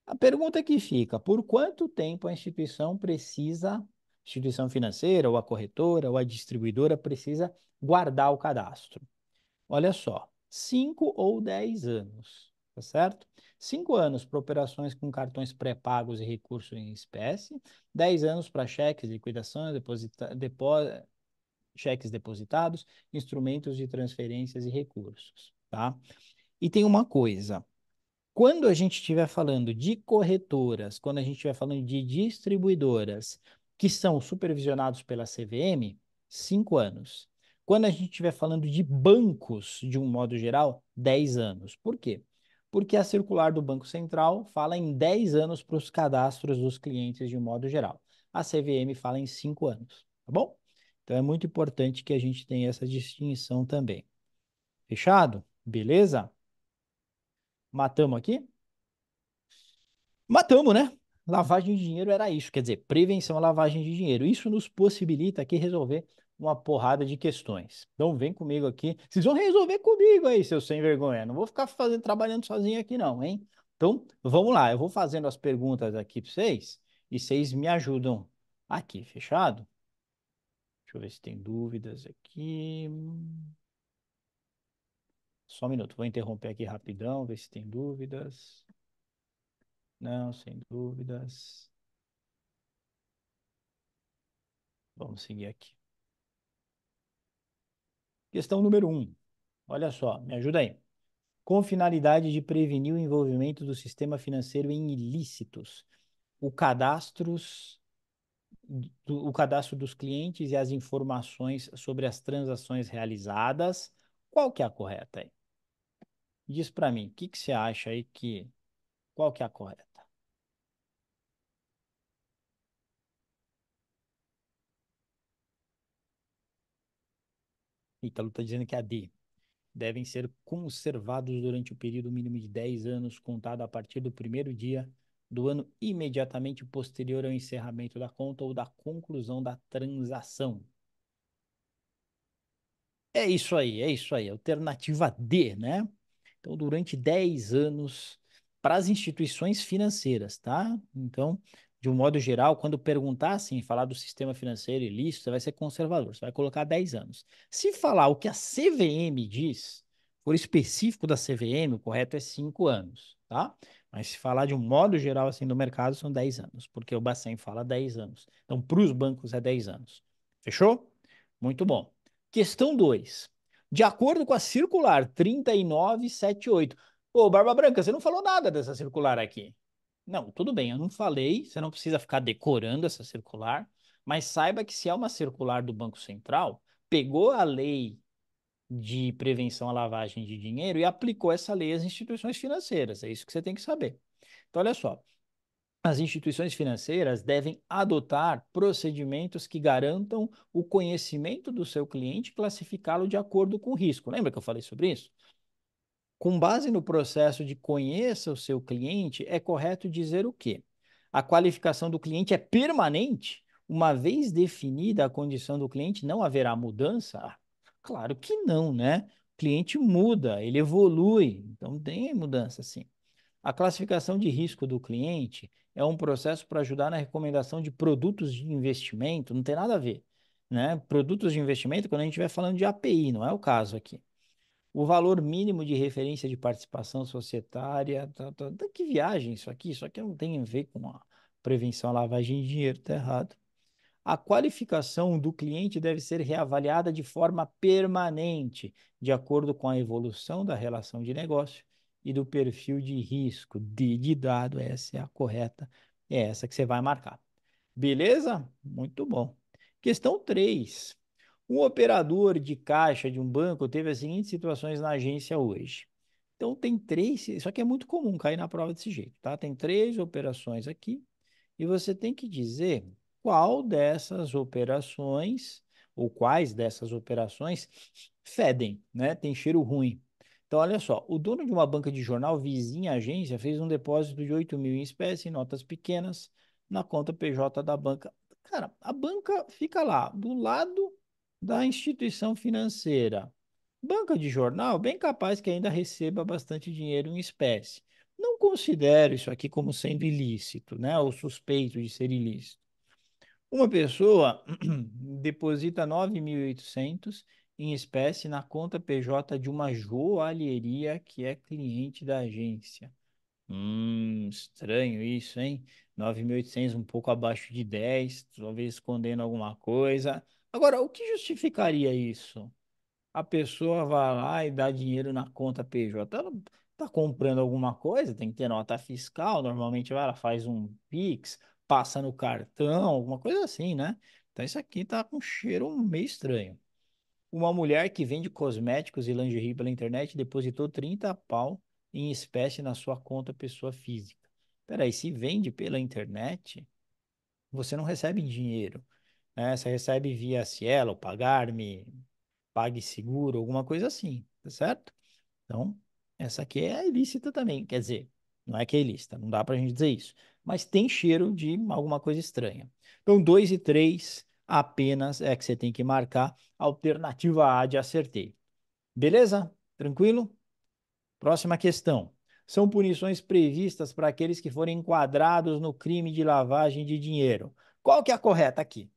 A pergunta que fica, por quanto tempo a instituição financeira, ou a corretora, ou a distribuidora, precisa guardar o cadastro? Olha só, 5 ou 10 anos, tá certo? 5 anos para operações com cartões pré-pagos e recurso em espécie, 10 anos para cheques, liquidações, cheques depositados, instrumentos de transferências e recursos, tá? E tem uma coisa, quando a gente estiver falando de corretoras, quando a gente estiver falando de distribuidoras que são supervisionados pela CVM, 5 anos. Quando a gente estiver falando de bancos, de um modo geral, 10 anos. Por quê? Porque a circular do Banco Central fala em 10 anos para os cadastros dos clientes de um modo geral. A CVM fala em 5 anos, tá bom? Então é muito importante que a gente tenha essa distinção também. Fechado? Beleza? Matamos aqui? Matamos, né? Lavagem de dinheiro era isso, quer dizer, prevenção à lavagem de dinheiro. Isso nos possibilita aqui resolver uma porrada de questões. Então vem comigo aqui. Vocês vão resolver comigo aí, seus sem vergonha. Não vou ficar trabalhando sozinho aqui não, hein? Então, vamos lá. Eu vou fazendo as perguntas aqui para vocês e vocês me ajudam aqui, fechado? Deixa eu ver se tem dúvidas aqui. Só um minuto, vou interromper aqui rapidão, ver se tem dúvidas. Não, sem dúvidas. Vamos seguir aqui. Questão número 1. Olha só, me ajuda aí. Com finalidade de prevenir o envolvimento do sistema financeiro em ilícitos, o o cadastro dos clientes e as informações sobre as transações realizadas, qual que é a correta aí? Diz para mim, o que que você acha aí qual que é a correta? Ítalo está dizendo que é a D. Devem ser conservados durante o período mínimo de 10 anos, contado a partir do primeiro dia do ano imediatamente posterior ao encerramento da conta ou da conclusão da transação. É isso aí. Alternativa D, né? Então, durante 10 anos, para as instituições financeiras, tá? Então, de um modo geral, quando perguntar assim, falar do sistema financeiro ilícito, você vai ser conservador, você vai colocar 10 anos. Se falar o que a CVM diz, for específico da CVM, o correto é 5 anos, tá? Mas se falar de um modo geral assim do mercado, são 10 anos, porque o Bacen fala 10 anos. Então, para os bancos é 10 anos. Fechou? Muito bom. Questão 2. De acordo com a circular 3978. Ô, Barba Branca, você não falou nada dessa circular aqui. Não, tudo bem, eu não falei, você não precisa ficar decorando essa circular, mas saiba que se é uma circular do Banco Central, pegou a lei de prevenção à lavagem de dinheiro e aplicou essa lei às instituições financeiras. É isso que você tem que saber. Então, olha só, as instituições financeiras devem adotar procedimentos que garantam o conhecimento do seu cliente e classificá-lo de acordo com o risco. Lembra que eu falei sobre isso? Com base no processo de conheça o seu cliente, é correto dizer o quê? A qualificação do cliente é permanente? Uma vez definida a condição do cliente, não haverá mudança? Claro que não, né? O cliente muda, ele evolui, então tem mudança sim. A classificação de risco do cliente é um processo para ajudar na recomendação de produtos de investimento, não tem nada a ver, né? Produtos de investimento, quando a gente estiver falando de API, não é o caso aqui. O valor mínimo de referência de participação societária, que viagem isso aqui não tem a ver com a prevenção à lavagem de dinheiro, tá errado. A qualificação do cliente deve ser reavaliada de forma permanente, de acordo com a evolução da relação de negócio e do perfil de risco de dado. Essa é a correta, é essa que você vai marcar. Beleza? Muito bom. Questão 3. Um operador de caixa de um banco teve as seguintes situações na agência hoje. Então, tem três, isso aqui é muito comum cair na prova desse jeito, tá? Tem três operações aqui e você tem que dizer qual dessas operações, ou quais dessas operações fedem, né? Tem cheiro ruim. Então, olha só, o dono de uma banca de jornal vizinha à agência fez um depósito de 8 mil em espécie, em notas pequenas, na conta PJ da banca. Cara, a banca fica lá, do lado da instituição financeira. Banca de jornal, bem capaz que ainda receba bastante dinheiro em espécie. Não considero isso aqui como sendo ilícito, né? Ou suspeito de ser ilícito. Uma pessoa deposita 9.800 em espécie na conta PJ de uma joalheria que é cliente da agência. Estranho isso, hein? 9.800, um pouco abaixo de 10, talvez escondendo alguma coisa. Agora, o que justificaria isso? A pessoa vai lá e dá dinheiro na conta PJ. Ela tá comprando alguma coisa, tem que ter nota fiscal. Normalmente ela faz um Pix, passa no cartão, alguma coisa assim, né? Então isso aqui tá com cheiro meio estranho. Uma mulher que vende cosméticos e lingerie pela internet depositou 30 pau em espécie na sua conta pessoa física. Peraí, se vende pela internet, você não recebe dinheiro, né? Você recebe via Cielo, Pagar.me, PagSeguro, alguma coisa assim, tá certo? Então, essa aqui é ilícita também, quer dizer, não é que é ilícita, não dá pra gente dizer isso, mas tem cheiro de alguma coisa estranha. Então, 2 e 3 apenas é que você tem que marcar. Alternativa A de acertei. Beleza? Tranquilo? Próxima questão. São punições previstas para aqueles que forem enquadrados no crime de lavagem de dinheiro. Qual que é a correta aqui?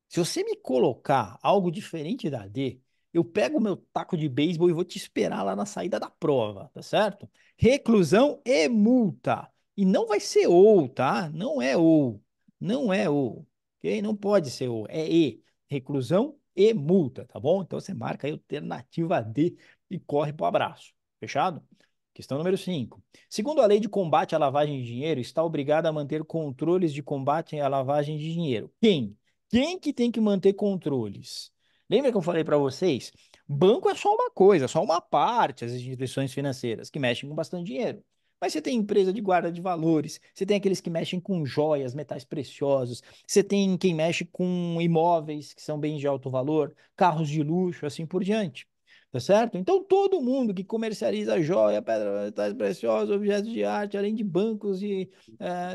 Se você me colocar algo diferente da D, eu pego o meu taco de beisebol e vou te esperar lá na saída da prova, tá certo? Reclusão e multa. E não vai ser ou, tá? Não é ou. Não é ou. Ok? Não pode ser ou. É e. Reclusão e multa, tá bom? Então você marca aí a alternativa D e corre pro abraço. Fechado? Questão número 5. Segundo a lei de combate à lavagem de dinheiro, está obrigada a manter controles de combate à lavagem de dinheiro. Quem? Quem que tem que manter controles? Lembra que eu falei para vocês? Banco é só uma coisa, só uma parte, as instituições financeiras que mexem com bastante dinheiro. Mas você tem empresa de guarda de valores, você tem aqueles que mexem com joias, metais preciosos, você tem quem mexe com imóveis, que são bens de alto valor, carros de luxo, assim por diante. Tá certo? Então, todo mundo que comercializa joia, pedra, metais preciosos, objetos de arte, além de bancos e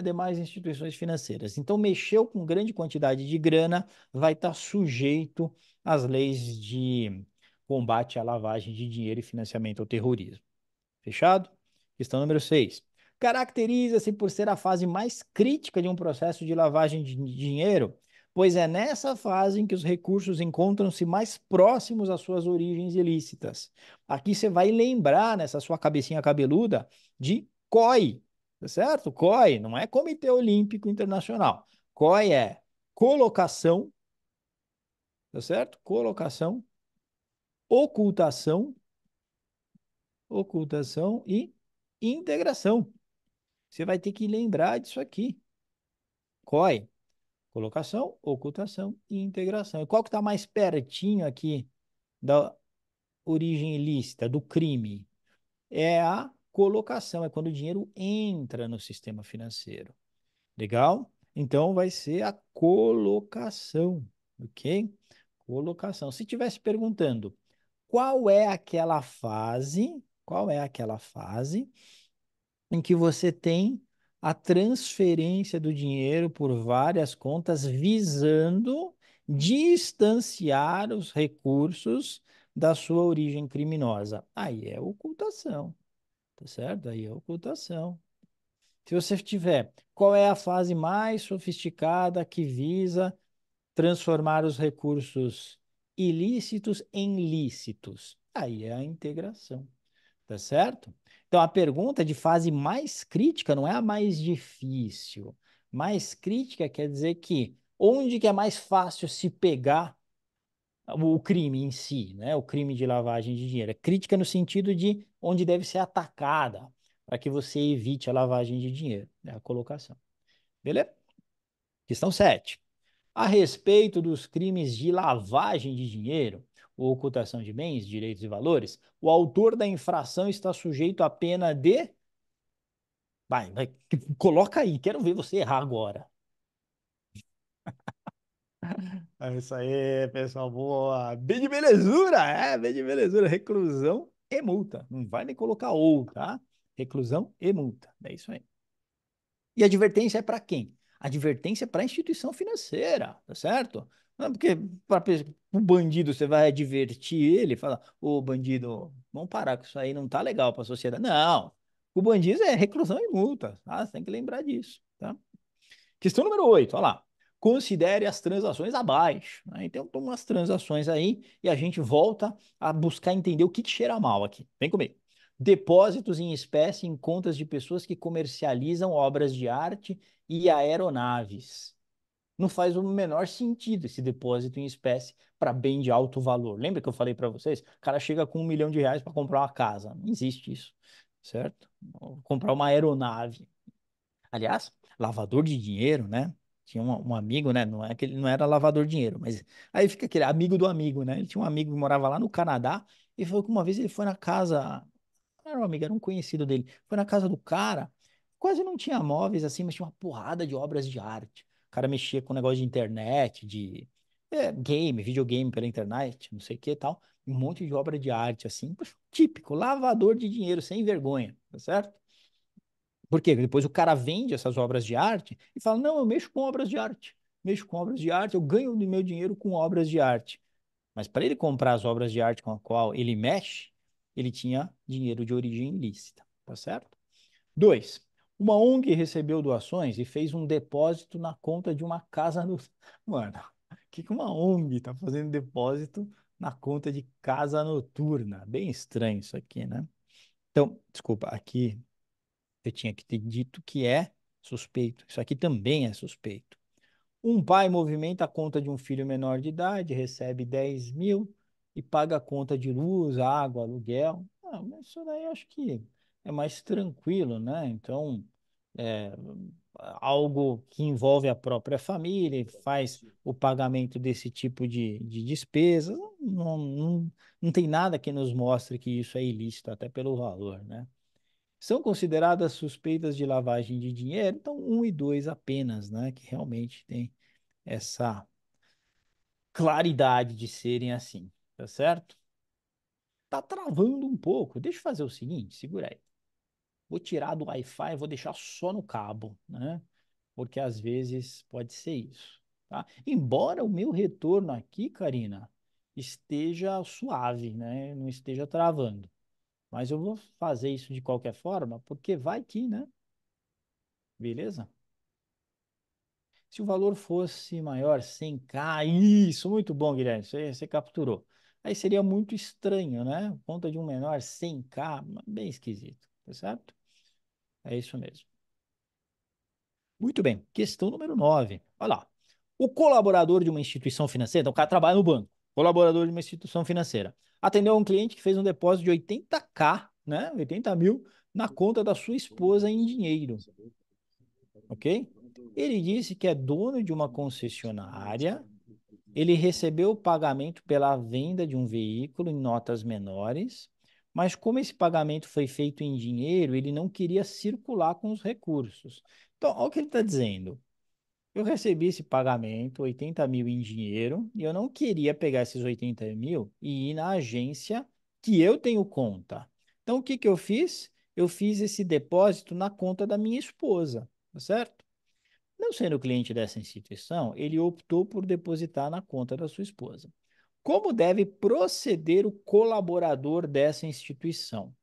demais instituições financeiras. Então, mexeu com grande quantidade de grana, vai estar sujeito às leis de combate à lavagem de dinheiro e financiamento ao terrorismo. Fechado? Questão número 6. Caracteriza-se por ser a fase mais crítica de um processo de lavagem de dinheiro, pois é nessa fase em que os recursos encontram-se mais próximos às suas origens ilícitas. Aqui você vai lembrar, nessa sua cabecinha cabeluda, de COI, tá certo? COI não é Comitê Olímpico Internacional. COI é colocação, tá certo? Colocação, ocultação, ocultação e integração. Você vai ter que lembrar disso aqui. COI, colocação, ocultação e integração. E qual que está mais pertinho aqui da origem ilícita, do crime? É a colocação, é quando o dinheiro entra no sistema financeiro. Legal? Então vai ser a colocação, ok? Colocação. Se tivesse perguntando qual é aquela fase em que você tem a transferência do dinheiro por várias contas visando distanciar os recursos da sua origem criminosa. Aí é ocultação, tá certo? Aí é ocultação. Se você tiver, qual é a fase mais sofisticada que visa transformar os recursos ilícitos em lícitos? Aí é a integração. Tá certo? Então a pergunta de fase mais crítica não é a mais difícil. Mais crítica quer dizer que onde que é mais fácil se pegar o crime em si, né? O crime de lavagem de dinheiro. É crítica no sentido de onde deve ser atacada para que você evite a lavagem de dinheiro, né? A colocação. Beleza? Questão 7. A respeito dos crimes de lavagem de dinheiro ou ocultação de bens, direitos e valores, o autor da infração está sujeito à pena de. Vai, coloca aí, quero ver você errar agora. É isso aí, pessoal, boa. Bem de belezura, bem de belezura. Reclusão e multa. Não vai nem colocar ou, tá? Reclusão e multa. É isso aí. E a advertência é para quem? Advertência para a instituição financeira, tá certo? Não é porque para o bandido você vai advertir ele, fala, ô bandido, vamos parar com isso aí, não tá legal para a sociedade. Não, o bandido é reclusão e multa, tá? Você tem que lembrar disso, tá? Questão número 8, olha lá. Considere as transações abaixo, né? Então, tem umas transações aí e a gente volta a buscar entender o que cheira mal aqui. Vem comigo. Depósitos em espécie em contas de pessoas que comercializam obras de arte e aeronaves. Não faz o menor sentido esse depósito em espécie para bem de alto valor. Lembra que eu falei para vocês? O cara chega com R$ 1 milhão para comprar uma casa. Não existe isso, certo? Comprar uma aeronave. Aliás, lavador de dinheiro, né? Tinha um amigo, né? Não é que ele não era lavador de dinheiro, mas aí fica aquele amigo do amigo, né? Ele tinha um amigo que morava lá no Canadá e falou que uma vez ele foi na casa, não era um amigo, era um conhecido dele, foi na casa do cara, quase não tinha móveis assim, mas tinha uma porrada de obras de arte. O cara mexia com negócio de internet, de game, videogame pela internet, não sei o que e tal, um monte de obra de arte assim, poxa, típico, lavador de dinheiro sem vergonha, tá certo? Por quê? Depois o cara vende essas obras de arte e fala: não, eu mexo com obras de arte. Mexo com obras de arte, eu ganho meu dinheiro com obras de arte. Mas para ele comprar as obras de arte com a qual ele mexe, ele tinha dinheiro de origem ilícita. Tá certo? Dois, uma ONG recebeu doações e fez um depósito na conta de uma casa no. Mano, o que uma ONG tá fazendo depósito na conta de casa noturna? Bem estranho isso aqui, né? Então, desculpa, aqui eu tinha que ter dito que é suspeito. Isso aqui também é suspeito. Um pai movimenta a conta de um filho menor de idade, recebe 10 mil e paga a conta de luz, água, aluguel. Ah, mas isso daí eu acho que é mais tranquilo, né? Então, é, algo que envolve a própria família, e faz o pagamento desse tipo de despesa. Não tem nada que nos mostre que isso é ilícito, até pelo valor, né? São consideradas suspeitas de lavagem de dinheiro, então um e dois apenas, né? Que realmente tem essa claridade de serem assim, tá certo? Tá travando um pouco. Deixa eu fazer o seguinte, segura aí. Vou tirar do Wi-Fi e vou deixar só no cabo, né? Porque às vezes pode ser isso, tá? Embora o meu retorno aqui, Karina, esteja suave, né? Não esteja travando. Mas eu vou fazer isso de qualquer forma, porque vai que, né? Beleza? Se o valor fosse maior, 100K, isso, muito bom, Guilherme, você capturou. Aí seria muito estranho, né? Conta de um menor, 100K, bem esquisito, tá certo? É isso mesmo. Muito bem, questão número 9. Olha lá. O colaborador de uma instituição financeira, então o cara trabalha no banco, colaborador de uma instituição financeira, atendeu um cliente que fez um depósito de 80K, né? 80 mil, na conta da sua esposa em dinheiro, ok? Ele disse que é dono de uma concessionária. Ele recebeu o pagamento pela venda de um veículo em notas menores, mas como esse pagamento foi feito em dinheiro, ele não queria circular com os recursos. Então, olha o que ele está dizendo. Eu recebi esse pagamento, 80 mil em dinheiro, e eu não queria pegar esses 80 mil e ir na agência que eu tenho conta. Então, o que que eu fiz? Eu fiz esse depósito na conta da minha esposa, tá certo? Não sendo cliente dessa instituição, ele optou por depositar na conta da sua esposa. Como deve proceder o colaborador dessa instituição?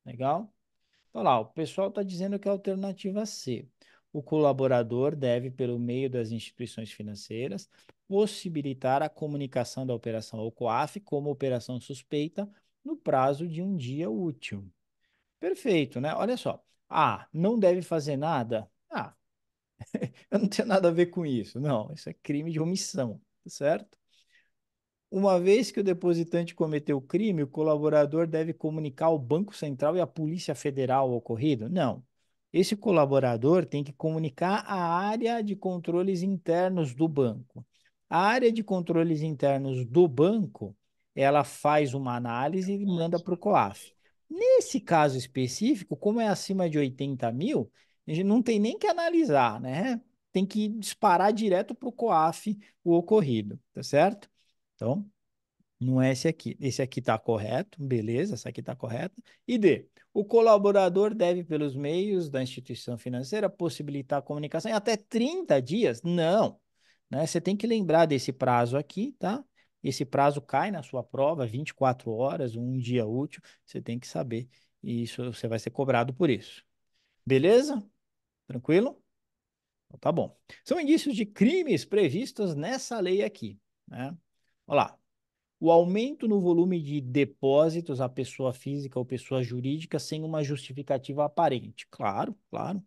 Legal? Então lá, o pessoal está dizendo que é a alternativa C. O colaborador deve, pelo meio das instituições financeiras, possibilitar a comunicação da operação ao COAF como operação suspeita no prazo de um dia útil. Perfeito, né? Olha só. Ah, não deve fazer nada? Ah, eu não tenho nada a ver com isso. Não, isso é crime de omissão, tá certo? Uma vez que o depositante cometeu o crime, o colaborador deve comunicar ao Banco Central e à Polícia Federal o ocorrido? Não. Esse colaborador tem que comunicar à área de controles internos do banco. A área de controles internos do banco, ela faz uma análise e manda para o COAF. Nesse caso específico, como é acima de 80 mil, a gente não tem nem que analisar, né? Tem que disparar direto para o COAF o ocorrido, tá certo? Então, não é esse aqui. Esse aqui está correto, beleza, essa aqui está correta. E D. O colaborador deve, pelos meios da instituição financeira, possibilitar a comunicação em até 30 dias? Não, né? Você tem que lembrar desse prazo aqui, tá? Esse prazo cai na sua prova, 24 horas, um dia útil, você tem que saber. E isso você vai ser cobrado por isso. Beleza? Tranquilo? Então, tá bom. São indícios de crimes previstos nessa lei aqui, né? Olha lá. O aumento no volume de depósitos à pessoa física ou pessoa jurídica sem uma justificativa aparente. Claro, claro.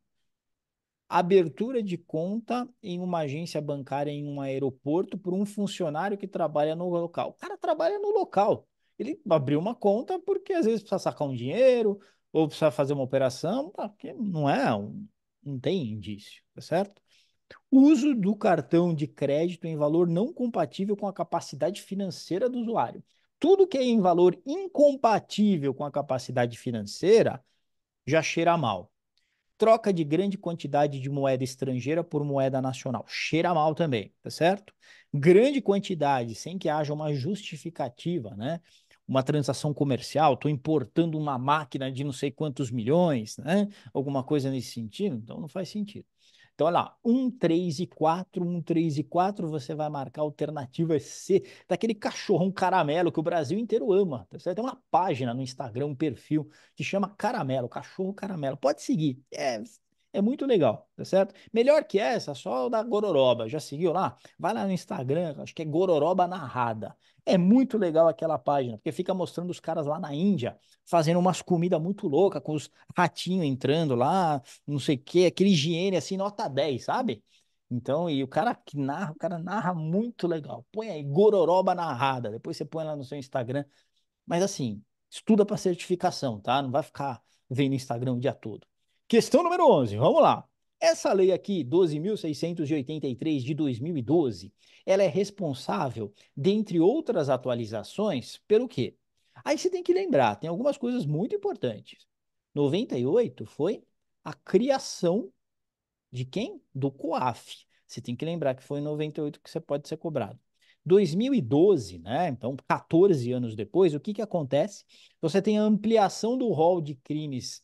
Abertura de conta em uma agência bancária em um aeroporto por um funcionário que trabalha no local. O cara trabalha no local. Ele abriu uma conta porque às vezes precisa sacar um dinheiro ou precisa fazer uma operação, porque não é, não tem indício, tá certo? Uso do cartão de crédito em valor não compatível com a capacidade financeira do usuário. Tudo que é em valor incompatível com a capacidade financeira já cheira mal. Troca de grande quantidade de moeda estrangeira por moeda nacional. Cheira mal também, tá certo? Grande quantidade, sem que haja uma justificativa, né? Uma transação comercial, estou importando uma máquina de não sei quantos milhões, né? Alguma coisa nesse sentido, então não faz sentido. Então, olha lá, 1, 3 e 4, você vai marcar a alternativa C, daquele cachorrão caramelo que o Brasil inteiro ama, tá certo? Tem uma página no Instagram, um perfil, que chama Caramelo, cachorro caramelo. Pode seguir, é muito legal, tá certo? Melhor que essa, só o da Gororoba. Já seguiu lá? Vai lá no Instagram, acho que é Gororoba Narrada. É muito legal aquela página, porque fica mostrando os caras lá na Índia fazendo umas comidas muito loucas, com os ratinhos entrando lá, não sei o quê, aquele higiene assim, nota 10, sabe? Então, e o cara narra muito legal. Põe aí, Gororoba Narrada. Depois você põe lá no seu Instagram. Mas assim, estuda para certificação, tá? Não vai ficar vendo Instagram o dia todo. Questão número 11, vamos lá. Essa lei aqui, 12.683 de 2012, ela é responsável, dentre outras atualizações, pelo quê? Aí você tem que lembrar, tem algumas coisas muito importantes. 98 foi a criação de quem? Do COAF. Você tem que lembrar que foi em 98 que você pode ser cobrado. 2012, né? Então, 14 anos depois, o que que acontece? Você tem a ampliação do rol de crimes.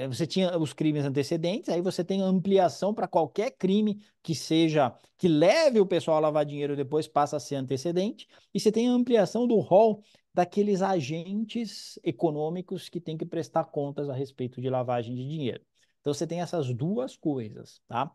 Você tinha os crimes antecedentes, aí você tem a ampliação para qualquer crime que seja, que leve o pessoal a lavar dinheiro depois passa a ser antecedente, e você tem a ampliação do rol daqueles agentes econômicos que têm que prestar contas a respeito de lavagem de dinheiro. Então você tem essas duas coisas, tá?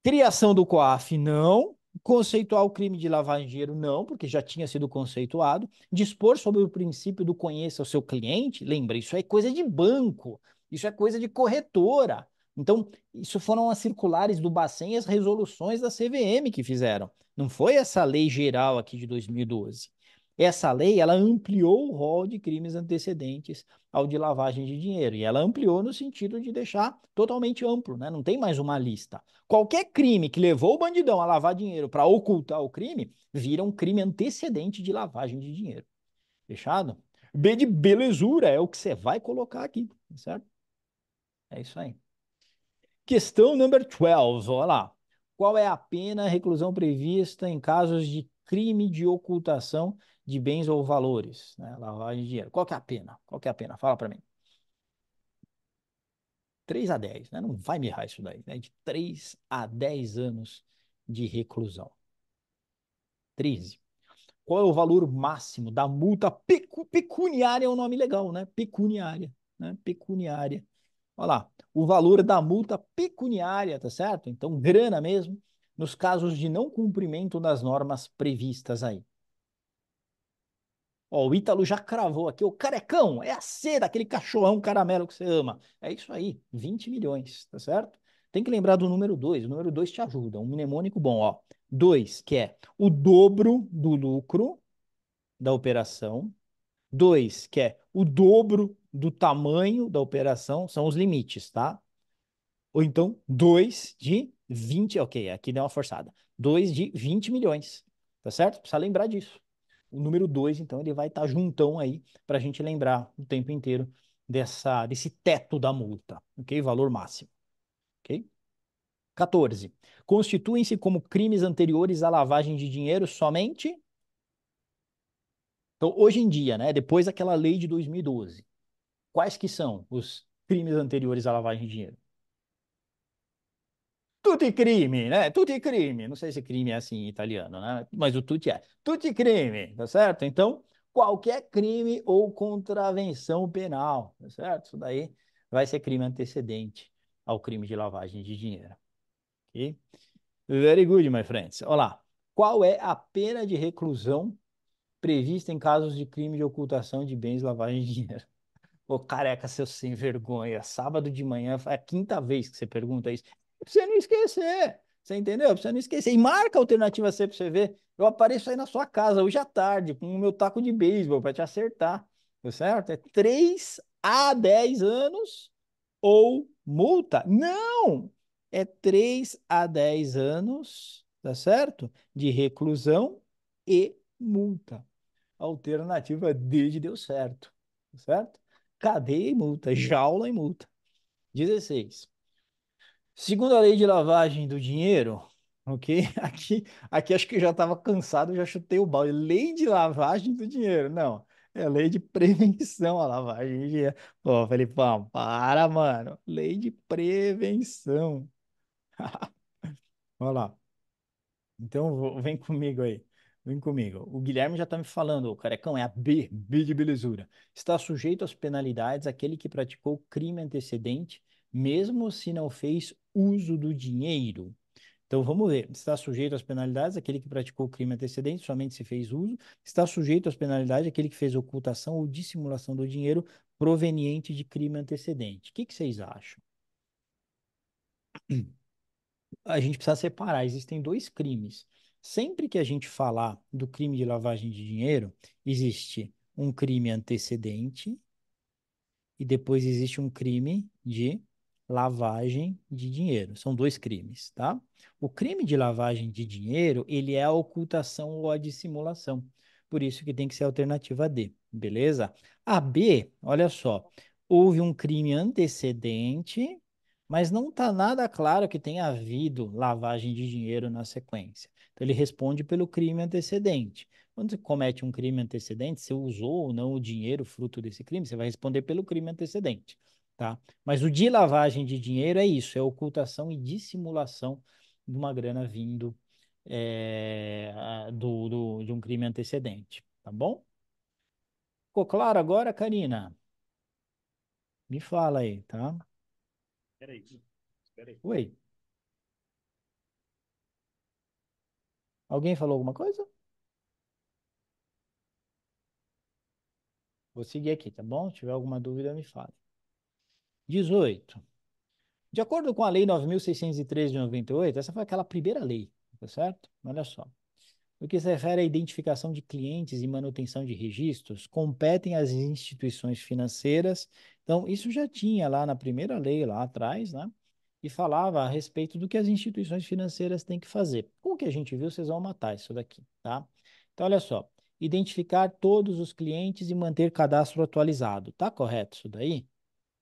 Criação do COAF, não. Conceituar o crime de lavagem de dinheiro, não, porque já tinha sido conceituado. Dispor sobre o princípio do conheça o seu cliente, lembra, isso é coisa de banco, isso é coisa de corretora. Então, isso foram as circulares do Bacen e as resoluções da CVM que fizeram. Não foi essa lei geral aqui de 2012. Essa lei, ela ampliou o rol de crimes antecedentes ao de lavagem de dinheiro. E ela ampliou no sentido de deixar totalmente amplo, né? Não tem mais uma lista. Qualquer crime que levou o bandidão a lavar dinheiro para ocultar o crime, vira um crime antecedente de lavagem de dinheiro. Fechado? B de belezura é o que você vai colocar aqui, certo? É isso aí. Questão number 12, olha lá. Qual é a pena reclusão prevista em casos de crime de ocultação de bens ou valores, né? Lavagem de dinheiro. Qual que é a pena? Qual que é a pena? Fala para mim. 3 a 10, né? Não vai me errar isso daí, né? De 3 a 10 anos de reclusão. 13. Qual é o valor máximo da multa pecuniária? É um nome legal, né? Pecuniária, né? Pecuniária. Olha lá, o valor da multa pecuniária, tá certo? Então, grana mesmo, nos casos de não cumprimento das normas previstas aí. Ó, o Ítalo já cravou aqui, o carecão, é a C daquele cachorrão caramelo que você ama. É isso aí, 20 milhões, tá certo? Tem que lembrar do número 2. O número 2 te ajuda, um mnemônico bom, ó. 2, que é o dobro do lucro da operação. 2, que é o dobro do tamanho da operação, são os limites, tá? Ou então 2 de 20, ok, aqui deu uma forçada. 2 de 20 milhões, tá certo? Precisa lembrar disso. O número 2, então, ele vai estar juntão aí para a gente lembrar o tempo inteiro desse teto da multa, ok? Valor máximo, ok? 14. Constituem-se como crimes anteriores à lavagem de dinheiro somente. Então, hoje em dia, né? Depois daquela lei de 2012. Quais que são os crimes anteriores à lavagem de dinheiro? Tutti crime, né? Tutti crime. Não sei se crime é assim em italiano, né? Mas o tutti é. Tutti crime, tá certo? Então, qualquer crime ou contravenção penal, tá certo? Isso daí vai ser crime antecedente ao crime de lavagem de dinheiro. Ok? Very good, my friends. Olha lá. Qual é a pena de reclusão prevista em casos de crime de ocultação de bens e lavagem de dinheiro? Ô, careca, seu sem vergonha. Sábado de manhã, é a quinta vez que você pergunta isso. Pra você não esquecer. Você entendeu? Pra você não esquecer. E marca a alternativa C pra você ver. Eu apareço aí na sua casa hoje à tarde com o meu taco de beisebol pra te acertar. Tá certo? É 3 a 10 anos ou multa? Não! É 3 a 10 anos, tá certo? De reclusão e multa. Alternativa D de deu certo, tá certo? Cadeia e multa, jaula e multa. 16. Segundo a lei de lavagem do dinheiro, ok? Aqui acho que eu já estava cansado, já chutei o balde. Lei de lavagem do dinheiro, não. É lei de prevenção à lavagem de dinheiro. Pô, Felipão, para, mano. Lei de prevenção. Olha lá. Então, vem comigo aí. Vem comigo. O Guilherme já está me falando, o carecão é a B, B de belezura. Está sujeito às penalidades aquele que praticou crime antecedente, mesmo se não fez uso do dinheiro. Então, vamos ver. Está sujeito às penalidades aquele que praticou crime antecedente, somente se fez uso. Está sujeito às penalidades aquele que fez ocultação ou dissimulação do dinheiro proveniente de crime antecedente. O que que vocês acham? A gente precisa separar. Existem dois crimes. Sempre que a gente falar do crime de lavagem de dinheiro, existe um crime antecedente e depois existe um crime de lavagem de dinheiro. São dois crimes, tá? O crime de lavagem de dinheiro, ele é a ocultação ou a dissimulação. Por isso que tem que ser a alternativa D, beleza? A B, olha só, houve um crime antecedente, mas não está nada claro que tenha havido lavagem de dinheiro na sequência. Então ele responde pelo crime antecedente. Quando você comete um crime antecedente, você usou ou não o dinheiro fruto desse crime, você vai responder pelo crime antecedente, tá? Mas o de lavagem de dinheiro é isso, é ocultação e dissimulação de uma grana vindo de um crime antecedente, tá bom? Ficou claro agora, Karina? Me fala aí, tá? Peraí, peraí. Oi, alguém falou alguma coisa? Vou seguir aqui, tá bom? Se tiver alguma dúvida, me fale. 18. De acordo com a Lei 9.613 de 98, essa foi aquela primeira lei, tá certo? Olha só. No que se refere à identificação de clientes e manutenção de registros, competem às instituições financeiras. Então, isso já tinha lá na primeira lei, lá atrás, né? E falava a respeito do que as instituições financeiras têm que fazer. Com o que a gente viu, vocês vão matar isso daqui, tá? Então, olha só. Identificar todos os clientes e manter cadastro atualizado. Tá correto isso daí?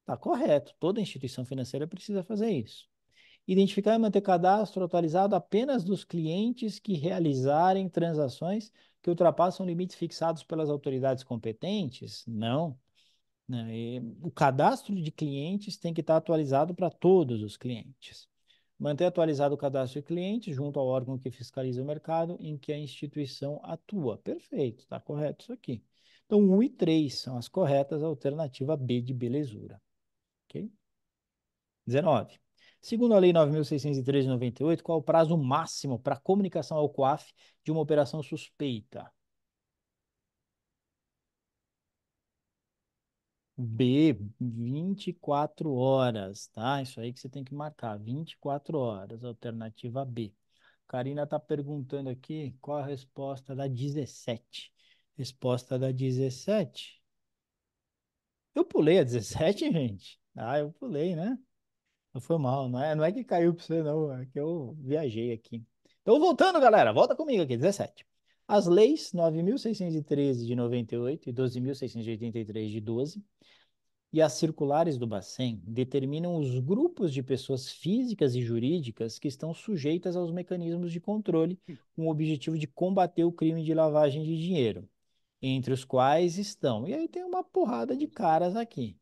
Tá correto. Toda instituição financeira precisa fazer isso. Identificar e manter cadastro atualizado apenas dos clientes que realizarem transações que ultrapassam limites fixados pelas autoridades competentes? Não. Né? O cadastro de clientes tem que estar atualizado para todos os clientes. Manter atualizado o cadastro de clientes junto ao órgão que fiscaliza o mercado em que a instituição atua. Perfeito, está correto isso aqui. Então, 1 e 3 são as corretas, a alternativa B de belezura. Ok? 19. Segundo a Lei 9.613 de 98, qual é o prazo máximo para comunicação ao COAF de uma operação suspeita? B, 24 horas, tá? Isso aí que você tem que marcar, 24 horas, alternativa B. Karina está perguntando aqui qual a resposta da 17. Resposta da 17. Eu pulei a 17, gente? Ah, eu pulei, né? Não foi mal, não é que caiu pra você, não, é que eu viajei aqui. Então, voltando, galera, volta comigo aqui, 17. As leis 9.613 de 98 e 12.683 de 12 e as circulares do Bacen determinam os grupos de pessoas físicas e jurídicas que estão sujeitas aos mecanismos de controle com o objetivo de combater o crime de lavagem de dinheiro, entre os quais estão, e aí tem uma porrada de caras aqui.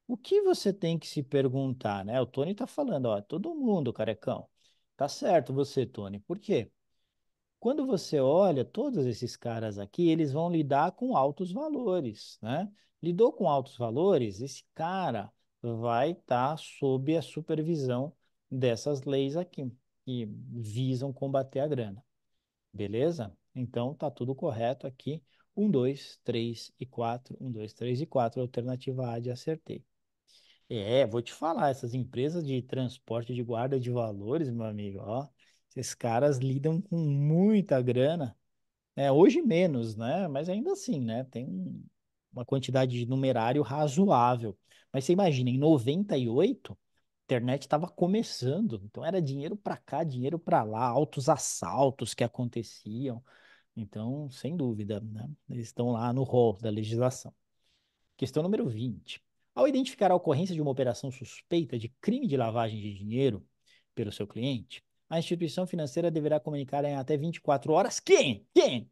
O que você tem que se perguntar, né? O Tony tá falando, ó, todo mundo, carecão. Tá certo você, Tony. Por quê? Quando você olha todos esses caras aqui, eles vão lidar com altos valores, né? Lidou com altos valores, esse cara vai estar sob a supervisão dessas leis aqui, que visam combater a grana. Beleza? Então tá tudo correto aqui. Um, dois, três e quatro. Um, dois, três e quatro. Alternativa A de acertei. Vou te falar, essas empresas de transporte de guarda de valores, meu amigo, ó, esses caras lidam com muita grana. Hoje menos, né? Mas ainda assim, né? Tem uma quantidade de numerário razoável. Mas você imagina, em 98, a internet estava começando, então era dinheiro para cá, dinheiro para lá, altos assaltos que aconteciam. Então, sem dúvida, né? Eles estão lá no rol da legislação. Questão número 20. Ao identificar a ocorrência de uma operação suspeita de crime de lavagem de dinheiro pelo seu cliente, a instituição financeira deverá comunicar em até 24 horas quem? Quem?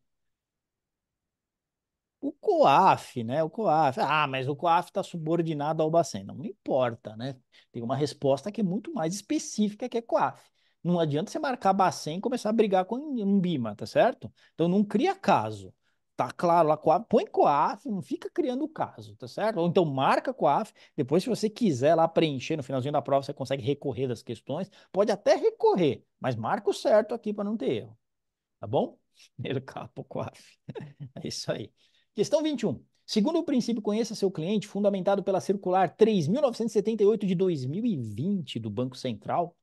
O COAF, né? O COAF. Ah, mas o COAF está subordinado ao Bacen. Não importa, né? Tem uma resposta que é muito mais específica que é COAF. Não adianta você marcar Bacen e começar a brigar com um BIMA, tá certo? Então não cria caso. Tá claro lá, COAF, põe COAF, não fica criando caso, tá certo? Ou então marca COAF, depois se você quiser lá preencher no finalzinho da prova, você consegue recorrer das questões, pode até recorrer, mas marca o certo aqui para não ter erro, tá bom? Primeiro capo COAF. É isso aí. Questão 21. Segundo o princípio Conheça Seu Cliente, fundamentado pela Circular 3.978 de 2020 do Banco Central,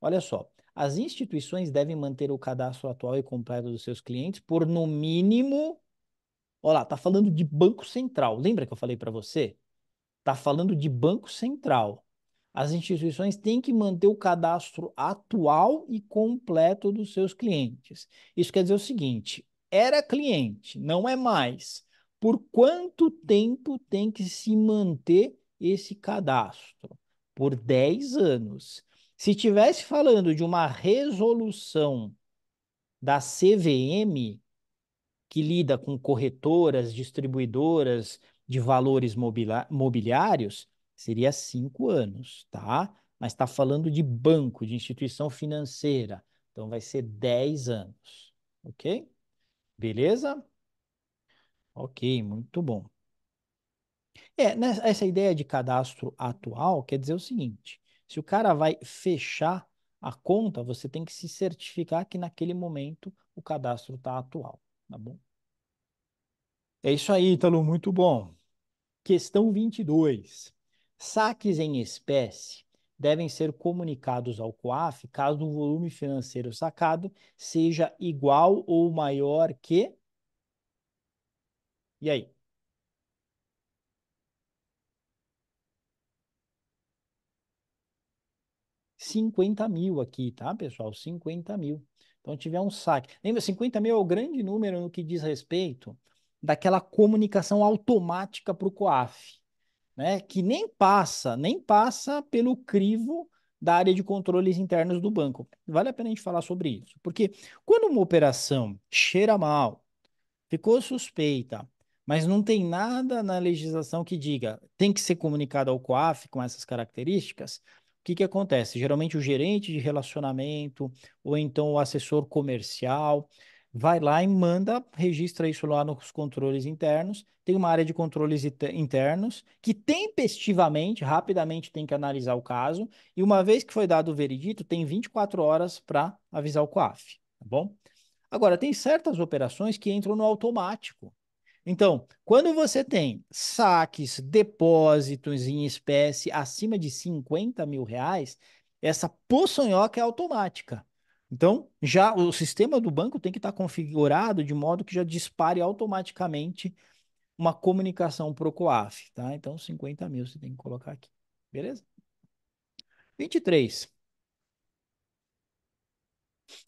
olha só, as instituições devem manter o cadastro atual e completo dos seus clientes por no mínimo. Olha lá, tá falando de Banco Central. Lembra que eu falei para você? Está falando de Banco Central. As instituições têm que manter o cadastro atual e completo dos seus clientes. Isso quer dizer o seguinte: era cliente, não é mais. Por quanto tempo tem que se manter esse cadastro? Por 10 anos. Se tivesse falando de uma resolução da CVM, que lida com corretoras, distribuidoras de valores mobiliários, seria 5 anos, tá? Mas está falando de banco, de instituição financeira. Então vai ser 10 anos. Ok? Beleza? Ok, muito bom. Essa ideia de cadastro atual quer dizer o seguinte: se o cara vai fechar a conta, você tem que se certificar que naquele momento o cadastro está atual, tá bom? É isso aí, Ítalo, muito bom. Questão 22. Saques em espécie devem ser comunicados ao COAF caso o volume financeiro sacado seja igual ou maior que. E aí? 50 mil aqui, tá, pessoal? 50 mil. Então, tiver um saque. Lembra, 50 mil é o grande número no que diz respeito daquela comunicação automática para o COAF, né? Que nem passa pelo crivo da área de controles internos do banco. Vale a pena a gente falar sobre isso, porque quando uma operação cheira mal, ficou suspeita, mas não tem nada na legislação que diga tem que ser comunicado ao COAF com essas características. O que que acontece? Geralmente o gerente de relacionamento ou então o assessor comercial vai lá e manda, registra isso lá nos controles internos. Tem uma área de controles internos que tempestivamente, rapidamente tem que analisar o caso e uma vez que foi dado o veredito, tem 24 horas para avisar o COAF, tá bom? Agora, tem certas operações que entram no automático. Então, quando você tem saques, depósitos em espécie acima de 50 mil reais, essa poçonhoca é automática. Então, já o sistema do banco tem que estar configurado de modo que já dispare automaticamente uma comunicação para o COAF, tá? Então, 50 mil você tem que colocar aqui. Beleza? 23.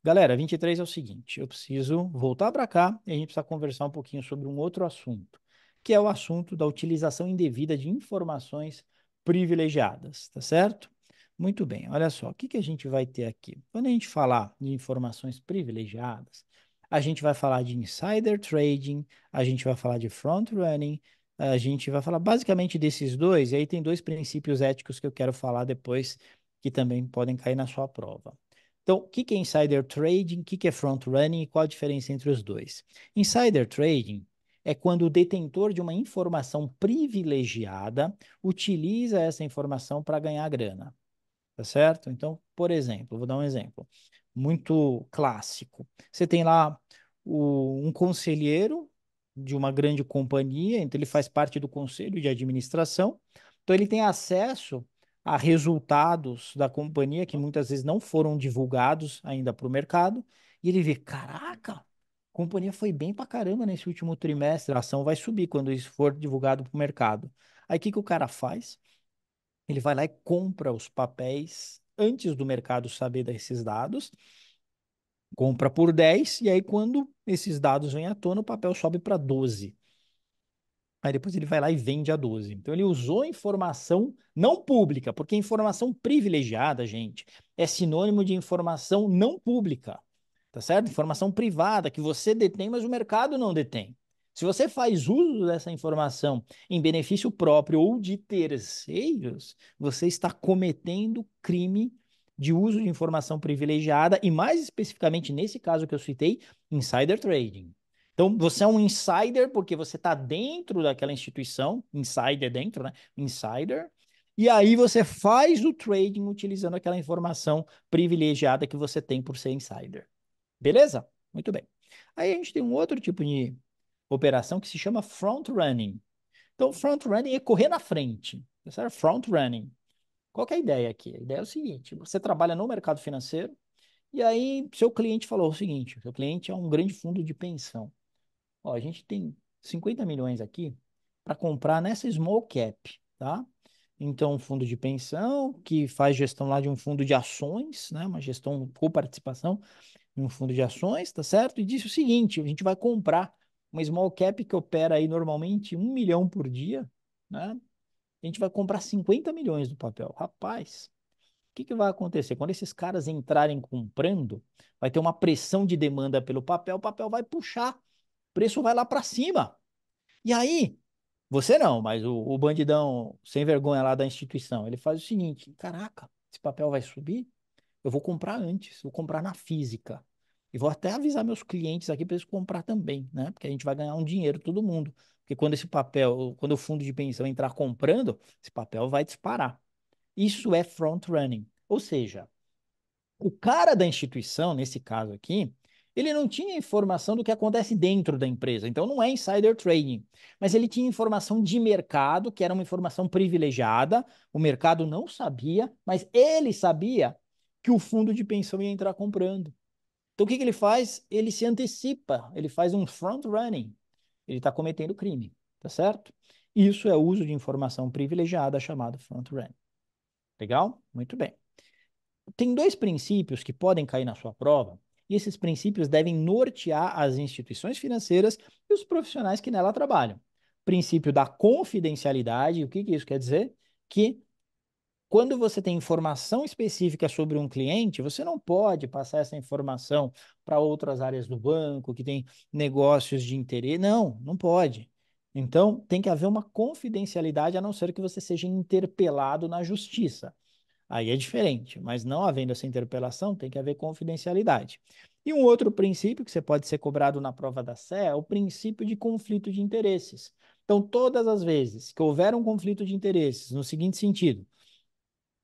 Galera, 23 é o seguinte, eu preciso voltar para cá e a gente precisa conversar um pouquinho sobre um outro assunto, que é o assunto da utilização indevida de informações privilegiadas, tá certo? Muito bem, olha só, o que que a gente vai ter aqui? Quando a gente falar de informações privilegiadas, a gente vai falar de insider trading, a gente vai falar de front running, A gente vai falar basicamente desses dois, e aí tem dois princípios éticos que eu quero falar depois, que também podem cair na sua prova. Então, o que que é insider trading, o que que é front running e qual a diferença entre os dois? Insider trading é quando o detentor de uma informação privilegiada utiliza essa informação para ganhar grana. Tá certo? Então, por exemplo, vou dar um exemplo muito clássico. Você tem lá um conselheiro de uma grande companhia, então ele faz parte do conselho de administração, então ele tem acesso a resultados da companhia que muitas vezes não foram divulgados ainda para o mercado, e ele vê, caraca, a companhia foi bem pra caramba nesse último trimestre, a ação vai subir quando isso for divulgado para o mercado. Aí o que que o cara faz? Ele vai lá e compra os papéis antes do mercado saber desses dados, compra por 10 e aí quando esses dados vêm à tona, o papel sobe para 12. Aí depois ele vai lá e vende a 12. Então ele usou informação não pública, porque informação privilegiada, gente, é sinônimo de informação não pública, tá certo? Informação privada que você detém, mas o mercado não detém. Se você faz uso dessa informação em benefício próprio ou de terceiros, você está cometendo crime de uso de informação privilegiada e, mais especificamente nesse caso que eu citei, insider trading. Então, você é um insider porque você está dentro daquela instituição, insider dentro, né? Insider. E aí você faz o trading utilizando aquela informação privilegiada que você tem por ser insider. Beleza? Muito bem. Aí a gente tem um outro tipo de operação que se chama front running. Então, front running é correr na frente. Isso é front running. Qual que é a ideia aqui? A ideia é o seguinte: você trabalha no mercado financeiro e aí seu cliente falou o seguinte: seu cliente é um grande fundo de pensão. Ó, a gente tem 50 milhões aqui para comprar nessa small cap, tá? Então, um fundo de pensão que faz gestão lá de um fundo de ações, né? Uma gestão com participação em um fundo de ações, tá certo? E disse o seguinte: a gente vai comprar uma small cap que opera aí normalmente 1 milhão por dia, né? A gente vai comprar 50 milhões do papel. Rapaz, o que que vai acontecer? Quando esses caras entrarem comprando, vai ter uma pressão de demanda pelo papel, o papel vai puxar, o preço vai lá para cima. E aí, você não, mas o bandidão sem vergonha lá da instituição, ele faz o seguinte: caraca, esse papel vai subir? Eu vou comprar antes, vou comprar na física. E vou até avisar meus clientes aqui para eles comprar também, né? Porque a gente vai ganhar um dinheiro, todo mundo. Porque quando esse papel, quando o fundo de pensão entrar comprando, esse papel vai disparar. Isso é front running. Ou seja, o cara da instituição, nesse caso aqui, ele não tinha informação do que acontece dentro da empresa, então não é insider trading, mas ele tinha informação de mercado, que era uma informação privilegiada, o mercado não sabia, mas ele sabia que o fundo de pensão ia entrar comprando. Então o que que ele faz? Ele se antecipa, ele faz um front running, ele está cometendo crime, tá certo? Isso é uso de informação privilegiada chamado front running. Legal? Muito bem. Tem dois princípios que podem cair na sua prova, e esses princípios devem nortear as instituições financeiras e os profissionais que nela trabalham. Princípio da confidencialidade, o que que isso quer dizer? Que quando você tem informação específica sobre um cliente, você não pode passar essa informação para outras áreas do banco que tem negócios de interesse. Não, não pode. Então, tem que haver uma confidencialidade, a não ser que você seja interpelado na justiça. Aí é diferente, mas não havendo essa interpelação, tem que haver confidencialidade. E um outro princípio que você pode ser cobrado na prova da Sé é o princípio de conflito de interesses. Então, todas as vezes que houver um conflito de interesses, no seguinte sentido,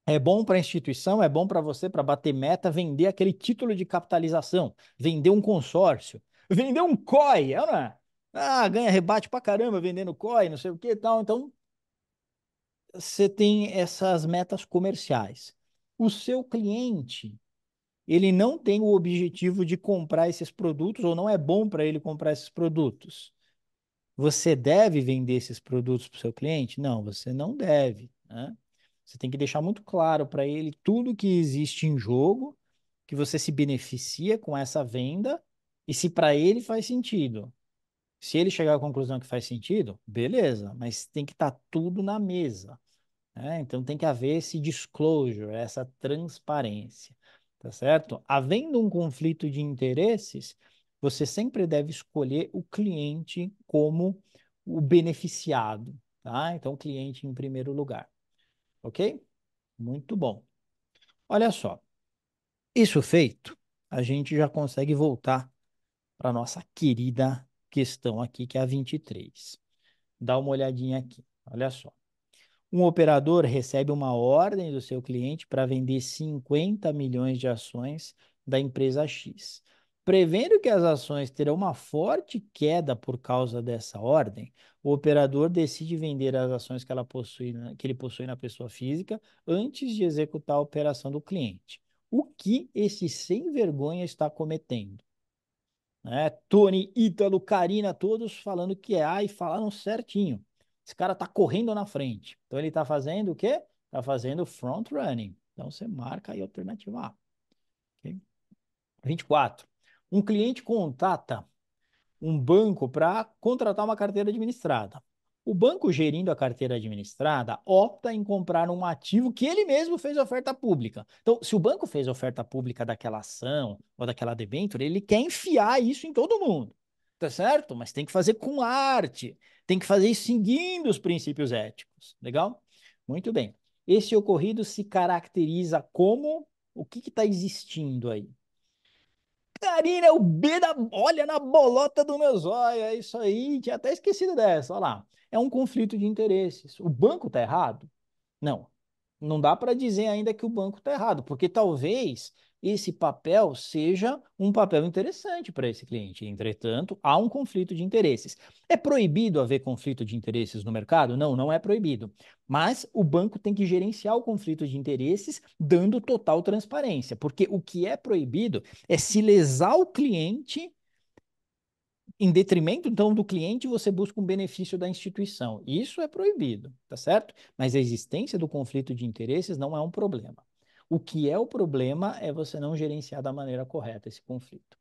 é bom para a instituição, é bom para você, para bater meta, vender aquele título de capitalização, vender um consórcio, vender um COI, é ou não é? Ah, ganha rebate pra caramba vendendo COI, não sei o que e tal. Então, você tem essas metas comerciais. O seu cliente, ele não tem o objetivo de comprar esses produtos ou não é bom para ele comprar esses produtos. Você deve vender esses produtos para o seu cliente? Não, você não deve, né? Você tem que deixar muito claro para ele tudo que existe em jogo, que você se beneficia com essa venda e se para ele faz sentido. Se ele chegar à conclusão que faz sentido, beleza, mas tem que estar tudo na mesa, né? Então tem que haver esse disclosure, essa transparência, tá certo? Havendo um conflito de interesses, você sempre deve escolher o cliente como o beneficiado, tá? Então, cliente em primeiro lugar, ok? Muito bom. Olha só, isso feito, a gente já consegue voltar para a nossa querida questão aqui, que é a 23. Dá uma olhadinha aqui, olha só. Um operador recebe uma ordem do seu cliente para vender 50 milhões de ações da empresa X. Prevendo que as ações terão uma forte queda por causa dessa ordem, o operador decide vender as ações que, que ele possui na pessoa física antes de executar a operação do cliente. O que esse sem vergonha está cometendo? Né? Tony, Ítalo, Karina, todos falando que é A e falaram certinho. Esse cara tá correndo na frente. Então ele tá fazendo o quê? Tá fazendo front running. Então você marca aí a alternativa A. Okay? 24. Um cliente contata um banco para contratar uma carteira administrada. O banco gerindo a carteira administrada opta em comprar um ativo que ele mesmo fez oferta pública. Então, se o banco fez oferta pública daquela ação ou daquela debênture, ele quer enfiar isso em todo mundo. Tá certo? Mas tem que fazer com arte. Tem que fazer isso seguindo os princípios éticos. Legal? Muito bem. Esse ocorrido se caracteriza como o que está existindo aí? Karina, é o B da. Olha na bolota do meu zóio. É isso aí. Tinha até esquecido dessa. Olha lá. É um conflito de interesses. O banco está errado? Não. Não dá para dizer ainda que o banco está errado, porque talvez esse papel seja um papel interessante para esse cliente. Entretanto, há um conflito de interesses. É proibido haver conflito de interesses no mercado? Não, não é proibido. Mas o banco tem que gerenciar o conflito de interesses dando total transparência, porque o que é proibido é se lesar o cliente em detrimento, então, do cliente, você busca um benefício da instituição. Isso é proibido, tá certo? Mas a existência do conflito de interesses não é um problema. O que é o problema é você não gerenciar da maneira correta esse conflito.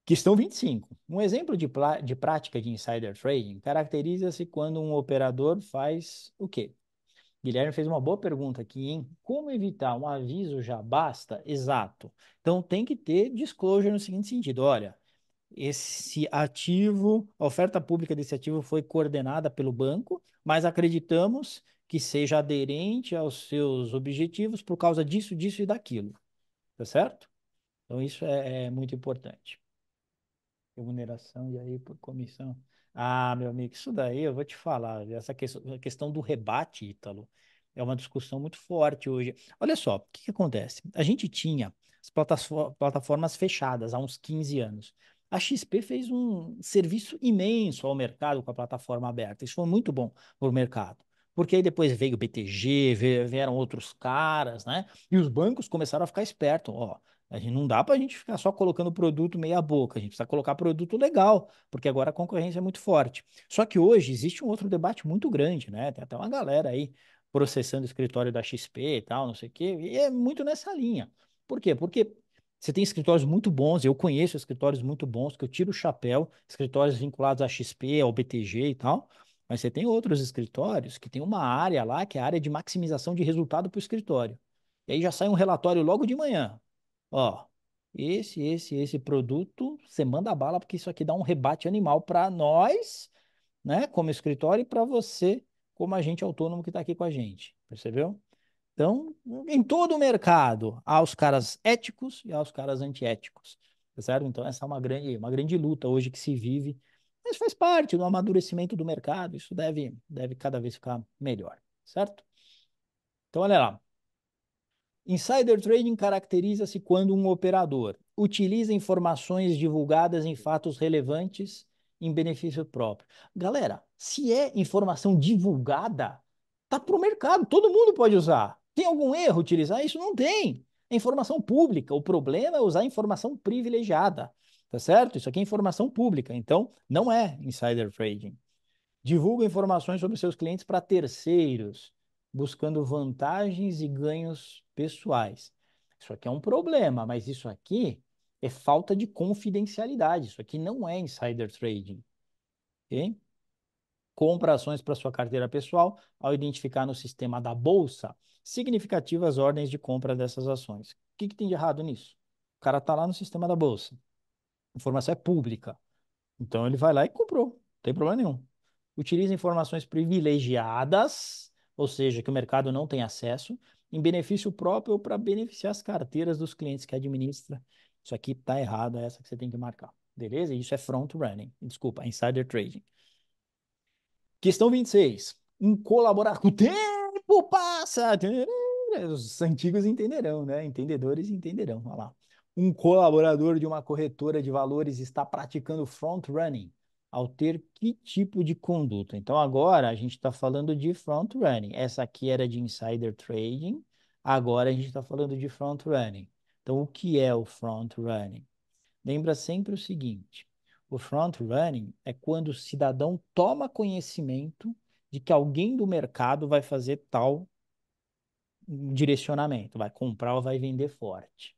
Questão 25. Um exemplo de prática de insider trading caracteriza-se quando um operador faz o quê? Guilherme fez uma boa pergunta aqui, hein? Como evitar um aviso já basta? Exato. Então tem que ter disclosure no seguinte sentido: olha, esse ativo, a oferta pública desse ativo foi coordenada pelo banco, mas acreditamos que seja aderente aos seus objetivos por causa disso, disso e daquilo. Tá certo? Então, isso é muito importante. Remuneração e aí por comissão. Ah, meu amigo, isso daí eu vou te falar. Essa a questão do rebate, Ítalo, é uma discussão muito forte hoje. Olha só, o que que acontece? A gente tinha as plataformas fechadas há uns 15 anos. A XP fez um serviço imenso ao mercado com a plataforma aberta. Isso foi muito bom para o mercado. Porque aí depois veio o BTG, vieram outros caras, né? E os bancos começaram a ficar espertos. Ó, a gente não dá para a gente ficar só colocando produto meia boca, a gente precisa colocar produto legal, porque agora a concorrência é muito forte. Só que hoje existe um outro debate muito grande, né? Tem até uma galera aí processando o escritório da XP e tal, não sei o quê, e é muito nessa linha. Por quê? Porque você tem escritórios muito bons, eu conheço escritórios muito bons, que eu tiro o chapéu, escritórios vinculados à XP, ao BTG e tal, mas você tem outros escritórios que tem uma área lá, que é a área de maximização de resultado para o escritório. E aí já sai um relatório logo de manhã. Ó, esse produto, você manda bala, porque isso aqui dá um rebate animal para nós, né, como escritório, e para você, como agente autônomo que está aqui com a gente. Percebeu? Então, em todo o mercado, há os caras éticos e há os caras antiéticos. Tá certo? Então, essa é uma grande luta hoje que se vive, mas faz parte do amadurecimento do mercado. Isso deve cada vez ficar melhor, certo? Então, olha lá. Insider trading caracteriza-se quando um operador utiliza informações divulgadas em fatos relevantes em benefício próprio. Galera, se é informação divulgada, tá para o mercado, todo mundo pode usar. Tem algum erro utilizar isso? Não tem. É informação pública. O problema é usar informação privilegiada, tá certo? Isso aqui é informação pública, então não é insider trading. Divulga informações sobre seus clientes para terceiros, buscando vantagens e ganhos pessoais. Isso aqui é um problema, mas isso aqui é falta de confidencialidade. Isso aqui não é insider trading. Ok? Compra ações para sua carteira pessoal ao identificar no sistema da bolsa significativas ordens de compra dessas ações. O que tem de errado nisso? O cara está lá no sistema da bolsa. A informação é pública. Então ele vai lá e comprou. tem problema nenhum. Utiliza informações privilegiadas, ou seja, que o mercado não tem acesso, em benefício próprio ou para beneficiar as carteiras dos clientes que administra. Isso aqui está errado, é essa que você tem que marcar. Beleza? Isso é front running. Desculpa, insider trading. Questão 26. Um colaborador. O tempo passa. Os antigos entenderão, né? Entendedores entenderão. Olha lá. Um colaborador de uma corretora de valores está praticando front running ao ter que tipo de conduta? Então, agora a gente está falando de front running. Essa aqui era de insider trading. Agora a gente está falando de front running. Então, o que é o front running? Lembra sempre o seguinte: o front running é quando o cidadão toma conhecimento de que alguém do mercado vai fazer tal direcionamento, vai comprar ou vai vender forte,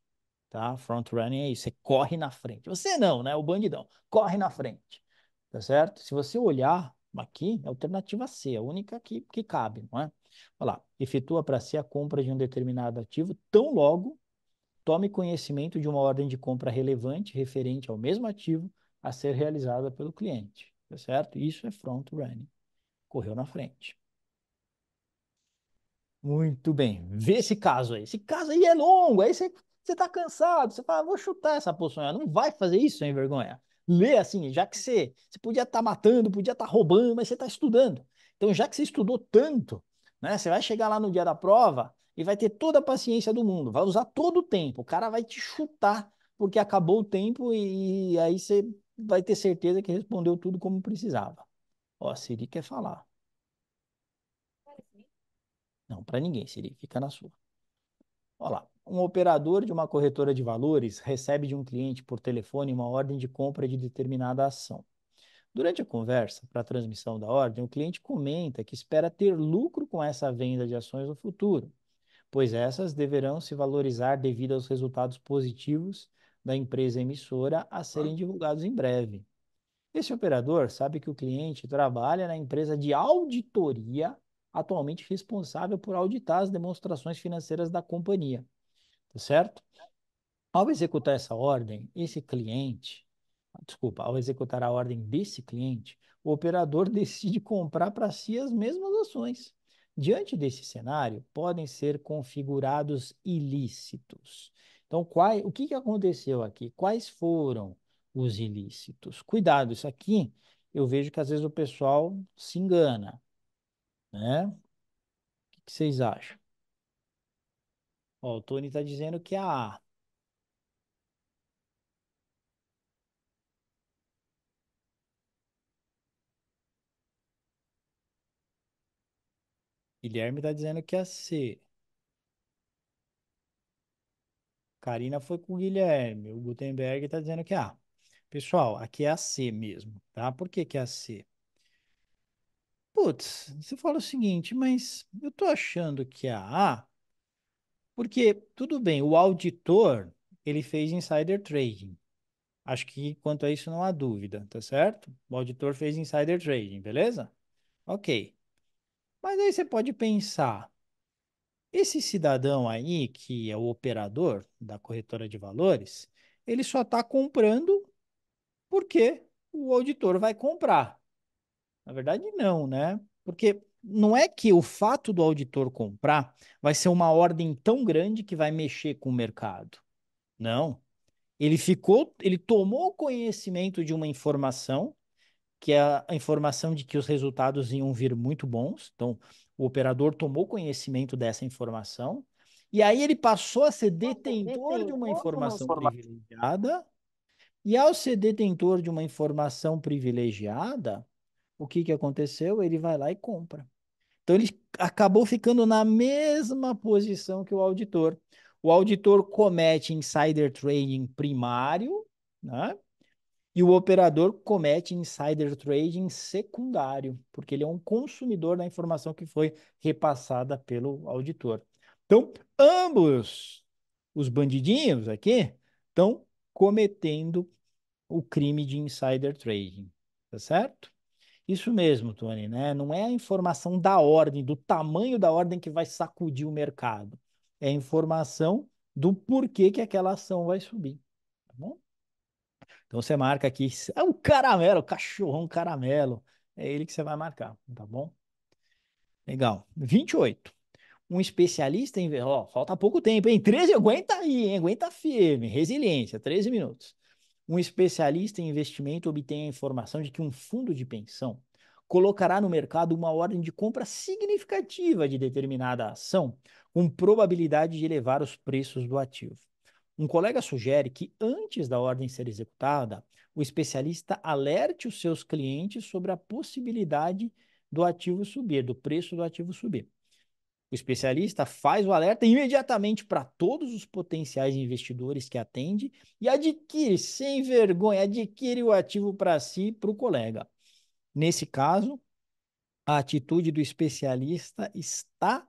tá? Front running é isso, você corre na frente. Você não, né? O bandidão, corre na frente, tá certo? Se você olhar aqui, é a alternativa C, a única que cabe, não é? Olha lá, efetua para si a compra de um determinado ativo tão logo tome conhecimento de uma ordem de compra relevante referente ao mesmo ativo a ser realizada pelo cliente, tá certo? Isso é front running, correu na frente. Muito bem. Vê esse caso aí. Esse caso aí é longo. Aí você tá cansado. Você fala, vou chutar essa poção. Não vai fazer isso sem vergonha. Lê assim, já que você podia estar matando, podia estar roubando, mas você está estudando. Então, já que você estudou tanto, né? Você vai chegar lá no dia da prova e vai ter toda a paciência do mundo. Vai usar todo o tempo. O cara vai te chutar porque acabou o tempo e aí você vai ter certeza que respondeu tudo como precisava. Ó, a Siri quer falar. Não, para ninguém, Siri. Fica na sua. Olha lá. Um operador de uma corretora de valores recebe de um cliente por telefone uma ordem de compra de determinada ação. Durante a conversa, para a transmissão da ordem, o cliente comenta que espera ter lucro com essa venda de ações no futuro, pois essas deverão se valorizar devido aos resultados positivos da empresa emissora a serem divulgados em breve. Esse operador sabe que o cliente trabalha na empresa de auditoria, atualmente responsável por auditar as demonstrações financeiras da companhia, tá certo? Ao executar essa ordem, ao executar a ordem desse cliente, o operador decide comprar para si as mesmas ações. Diante desse cenário, podem ser configurados ilícitos. Então, o que aconteceu aqui? Quais foram os ilícitos? Cuidado, isso aqui eu vejo que às vezes o pessoal se engana, né? O que vocês acham? Ó, o Tony está dizendo que é a A. Guilherme está dizendo que é a C. Karina foi com o Guilherme. O Gutenberg está dizendo que é A. Pessoal, aqui é a C mesmo, tá? Por que que é a C? Putz, você fala o seguinte, mas eu tô achando que é a A, porque, tudo bem, o auditor, ele fez insider trading. Acho que quanto a isso não há dúvida, tá certo? O auditor fez insider trading, beleza? Ok. Mas aí você pode pensar, esse cidadão aí, que é o operador da corretora de valores, ele só está comprando porque o auditor vai comprar. Na verdade, não, né? Porque não é que o fato do auditor comprar vai ser uma ordem tão grande que vai mexer com o mercado. Não. Ele tomou conhecimento de uma informação, que é a informação de que os resultados iam vir muito bons. Então, o operador tomou conhecimento dessa informação, e aí ele passou a ser detentor de uma informação privilegiada, e ao ser detentor de uma informação privilegiada, o que que aconteceu? Ele vai lá e compra. Então ele acabou ficando na mesma posição que o auditor. O auditor comete insider trading primário, né? E o operador comete insider trading secundário, porque ele é um consumidor da informação que foi repassada pelo auditor. Então, ambos os bandidinhos aqui estão cometendo o crime de insider trading, tá certo? Isso mesmo, Tony, né? Não é a informação da ordem, do tamanho da ordem que vai sacudir o mercado. É a informação do porquê que aquela ação vai subir, tá bom? Então você marca aqui, é um caramelo, cachorrão caramelo. É ele que você vai marcar, tá bom? Legal. 28. Um especialista em. Ó, falta pouco tempo, hein? 13, aguenta aí, hein? Aguenta firme. Resiliência, 13 minutos. Um especialista em investimento obtém a informação de que um fundo de pensão colocará no mercado uma ordem de compra significativa de determinada ação, com probabilidade de elevar os preços do ativo. Um colega sugere que, antes da ordem ser executada, o especialista alerte os seus clientes sobre a possibilidade do ativo subir, do preço do ativo subir. O especialista faz o alerta imediatamente para todos os potenciais investidores que atende e adquire, sem vergonha, adquire o ativo para si e para o colega. Nesse caso, a atitude do especialista está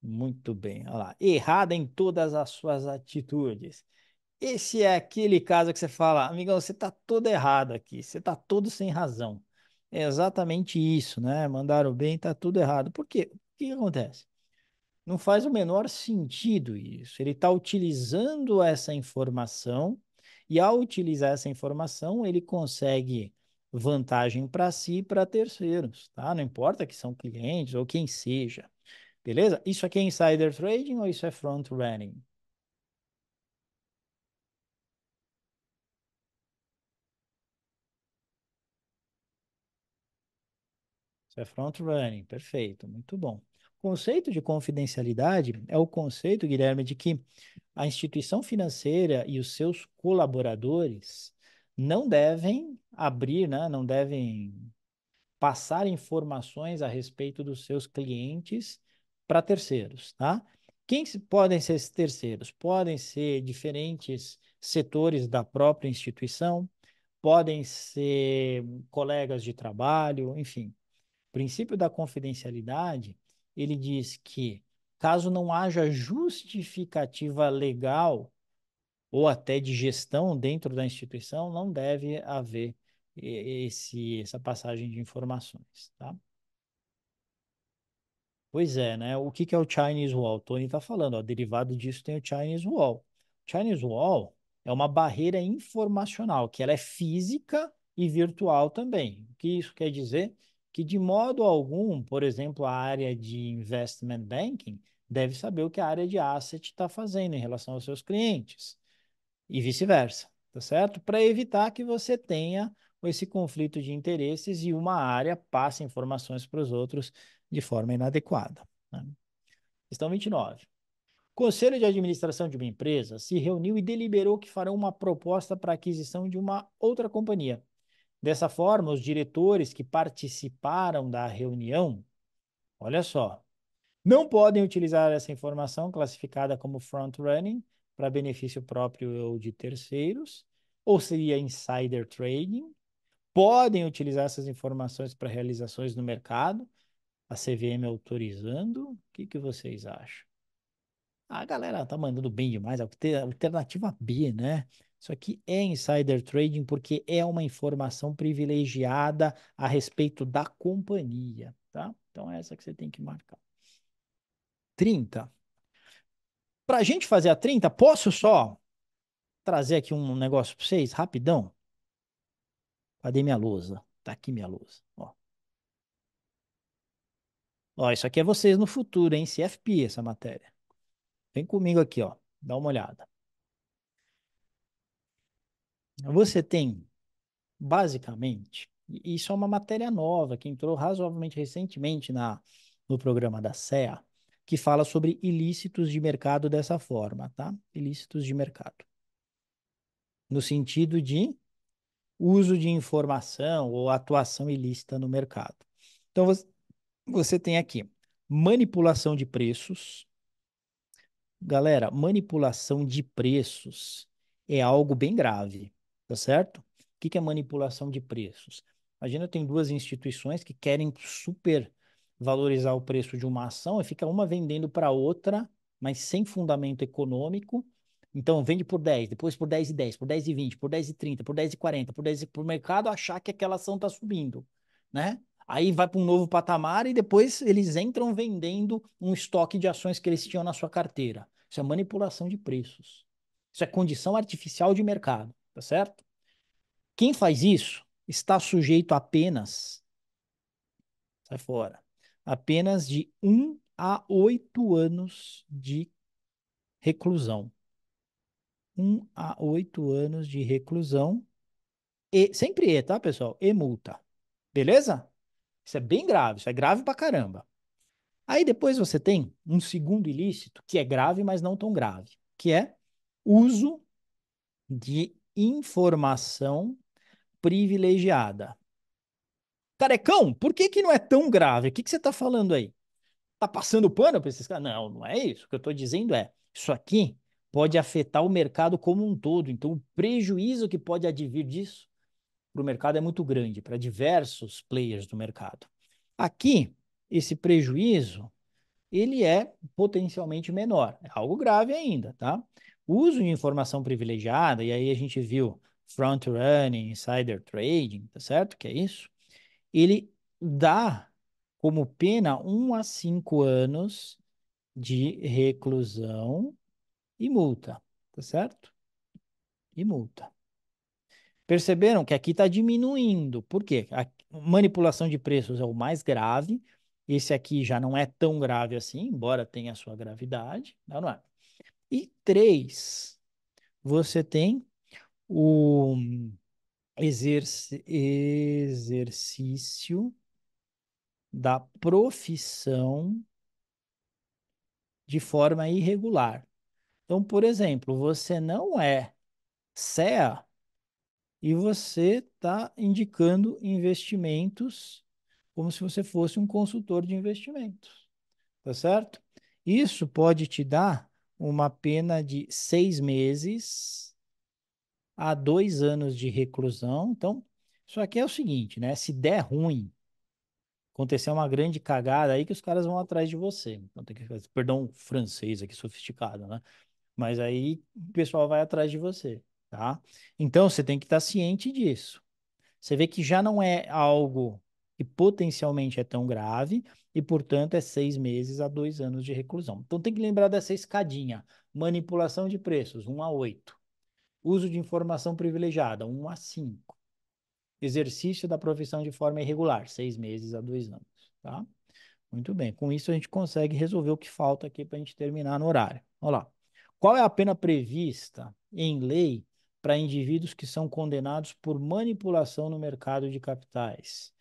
muito bem. Olha lá, errada em todas as suas atitudes. Esse é aquele caso que você fala, amigão, você está todo errado aqui, você está todo sem razão. É exatamente isso, né? Mandaram bem, está tudo errado. Por quê? O que acontece? Não faz o menor sentido isso. Ele está utilizando essa informação e, ao utilizar essa informação, ele consegue vantagem para si e para terceiros, tá? Não importa que são clientes ou quem seja, beleza? Isso aqui é insider trading ou isso é front running? Isso é front running, perfeito, muito bom. O conceito de confidencialidade é o conceito, Guilherme, de que a instituição financeira e os seus colaboradores não devem abrir, né, não devem passar informações a respeito dos seus clientes para terceiros, tá? Podem ser esses terceiros? Podem ser diferentes setores da própria instituição, podem ser colegas de trabalho, enfim. O princípio da confidencialidade, ele diz que caso não haja justificativa legal ou até de gestão dentro da instituição, não deve haver essa passagem de informações, tá? Pois é, né? O que que é o Chinese Wall? O Tony está falando, ó, derivado disso tem o Chinese Wall. Chinese Wall é uma barreira informacional, que ela é física e virtual também. O que isso quer dizer? Que de modo algum, por exemplo, a área de investment banking deve saber o que a área de asset está fazendo em relação aos seus clientes e vice-versa, tá certo? Para evitar que você tenha esse conflito de interesses e uma área passe informações para os outros de forma inadequada, né? Questão 29. O Conselho de Administração de uma empresa se reuniu e deliberou que farão uma proposta para aquisição de uma outra companhia. Dessa forma, os diretores que participaram da reunião, olha só, não podem utilizar essa informação classificada como front-running para benefício próprio ou de terceiros, ou seria insider trading. Podem utilizar essas informações para realizações no mercado, a CVM autorizando. O que que vocês acham? A galera tá mandando bem demais. Alternativa B, né? Isso aqui é insider trading porque é uma informação privilegiada a respeito da companhia, tá? Então é essa que você tem que marcar. 30. Para a gente fazer a 30, posso só trazer aqui um negócio para vocês, rapidão? Cadê minha lousa? Tá aqui minha lousa. Ó. Ó, isso aqui é vocês no futuro, hein? CFP, essa matéria. Vem comigo aqui, ó. Dá uma olhada. Você tem, basicamente, e isso é uma matéria nova que entrou razoavelmente recentemente no programa da SEA, que fala sobre ilícitos de mercado dessa forma, tá? Ilícitos de mercado. No sentido de uso de informação ou atuação ilícita no mercado. Então, você tem aqui manipulação de preços. Galera, manipulação de preços é algo bem grave, tá certo? O que que é manipulação de preços? Imagina, tem duas instituições que querem super valorizar o preço de uma ação e fica uma vendendo para outra, mas sem fundamento econômico. Então, vende por 10, depois por 10,10, por 10,20, por 10,30, por 10,40, por 10 para o mercado achar que aquela ação está subindo, né? Aí vai para um novo patamar e depois eles entram vendendo um estoque de ações que eles tinham na sua carteira. Isso é manipulação de preços. Isso é condição artificial de mercado. tá certo? Quem faz isso está sujeito apenas, sai fora, apenas de 1 a 8 anos de reclusão. 1 a 8 anos de reclusão e sempre tá, pessoal? E multa. Beleza? Isso é bem grave, isso é grave pra caramba. Aí depois você tem um segundo ilícito que é grave, mas não tão grave, que é uso de informação privilegiada. Carecão, por que que não é tão grave? O que que você está falando aí? Tá passando pano para esses caras? Não, não é isso. O que eu estou dizendo é, isso aqui pode afetar o mercado como um todo. Então, o prejuízo que pode advir disso para o mercado é muito grande, para diversos players do mercado. Aqui, esse prejuízo, ele é potencialmente menor. É algo grave ainda, tá? O uso de informação privilegiada, e aí a gente viu front running, insider trading, tá certo? Que é isso? Ele dá como pena 1 a 5 anos de reclusão e multa, tá certo? E multa. Perceberam que aqui está diminuindo. Por quê? A manipulação de preços é o mais grave. Esse aqui já não é tão grave assim, embora tenha a sua gravidade. Não, não é. E três, você tem o exercício da profissão de forma irregular. Então, por exemplo, você não é CEA e você está indicando investimentos como se você fosse um consultor de investimentos, tá certo? Isso pode te dar uma pena de 6 meses a 2 anos de reclusão. Então, isso aqui é o seguinte, né? Se der ruim, acontecer uma grande cagada aí que os caras vão atrás de você. Então, tem que, perdão, o francês aqui sofisticado, né? Mas aí o pessoal vai atrás de você, tá? Então você tem que estar ciente disso. Você vê que já não é algo que potencialmente é tão grave e, portanto, é 6 meses a 2 anos de reclusão. Então tem que lembrar dessa escadinha: manipulação de preços, 1 a 8; uso de informação privilegiada, 1 a 5; exercício da profissão de forma irregular, 6 meses a 2 anos, tá? Muito bem. Com isso, a gente consegue resolver o que falta aqui para a gente terminar no horário. Olha lá. Qual é a pena prevista em lei para indivíduos que são condenados por manipulação no mercado de capitais?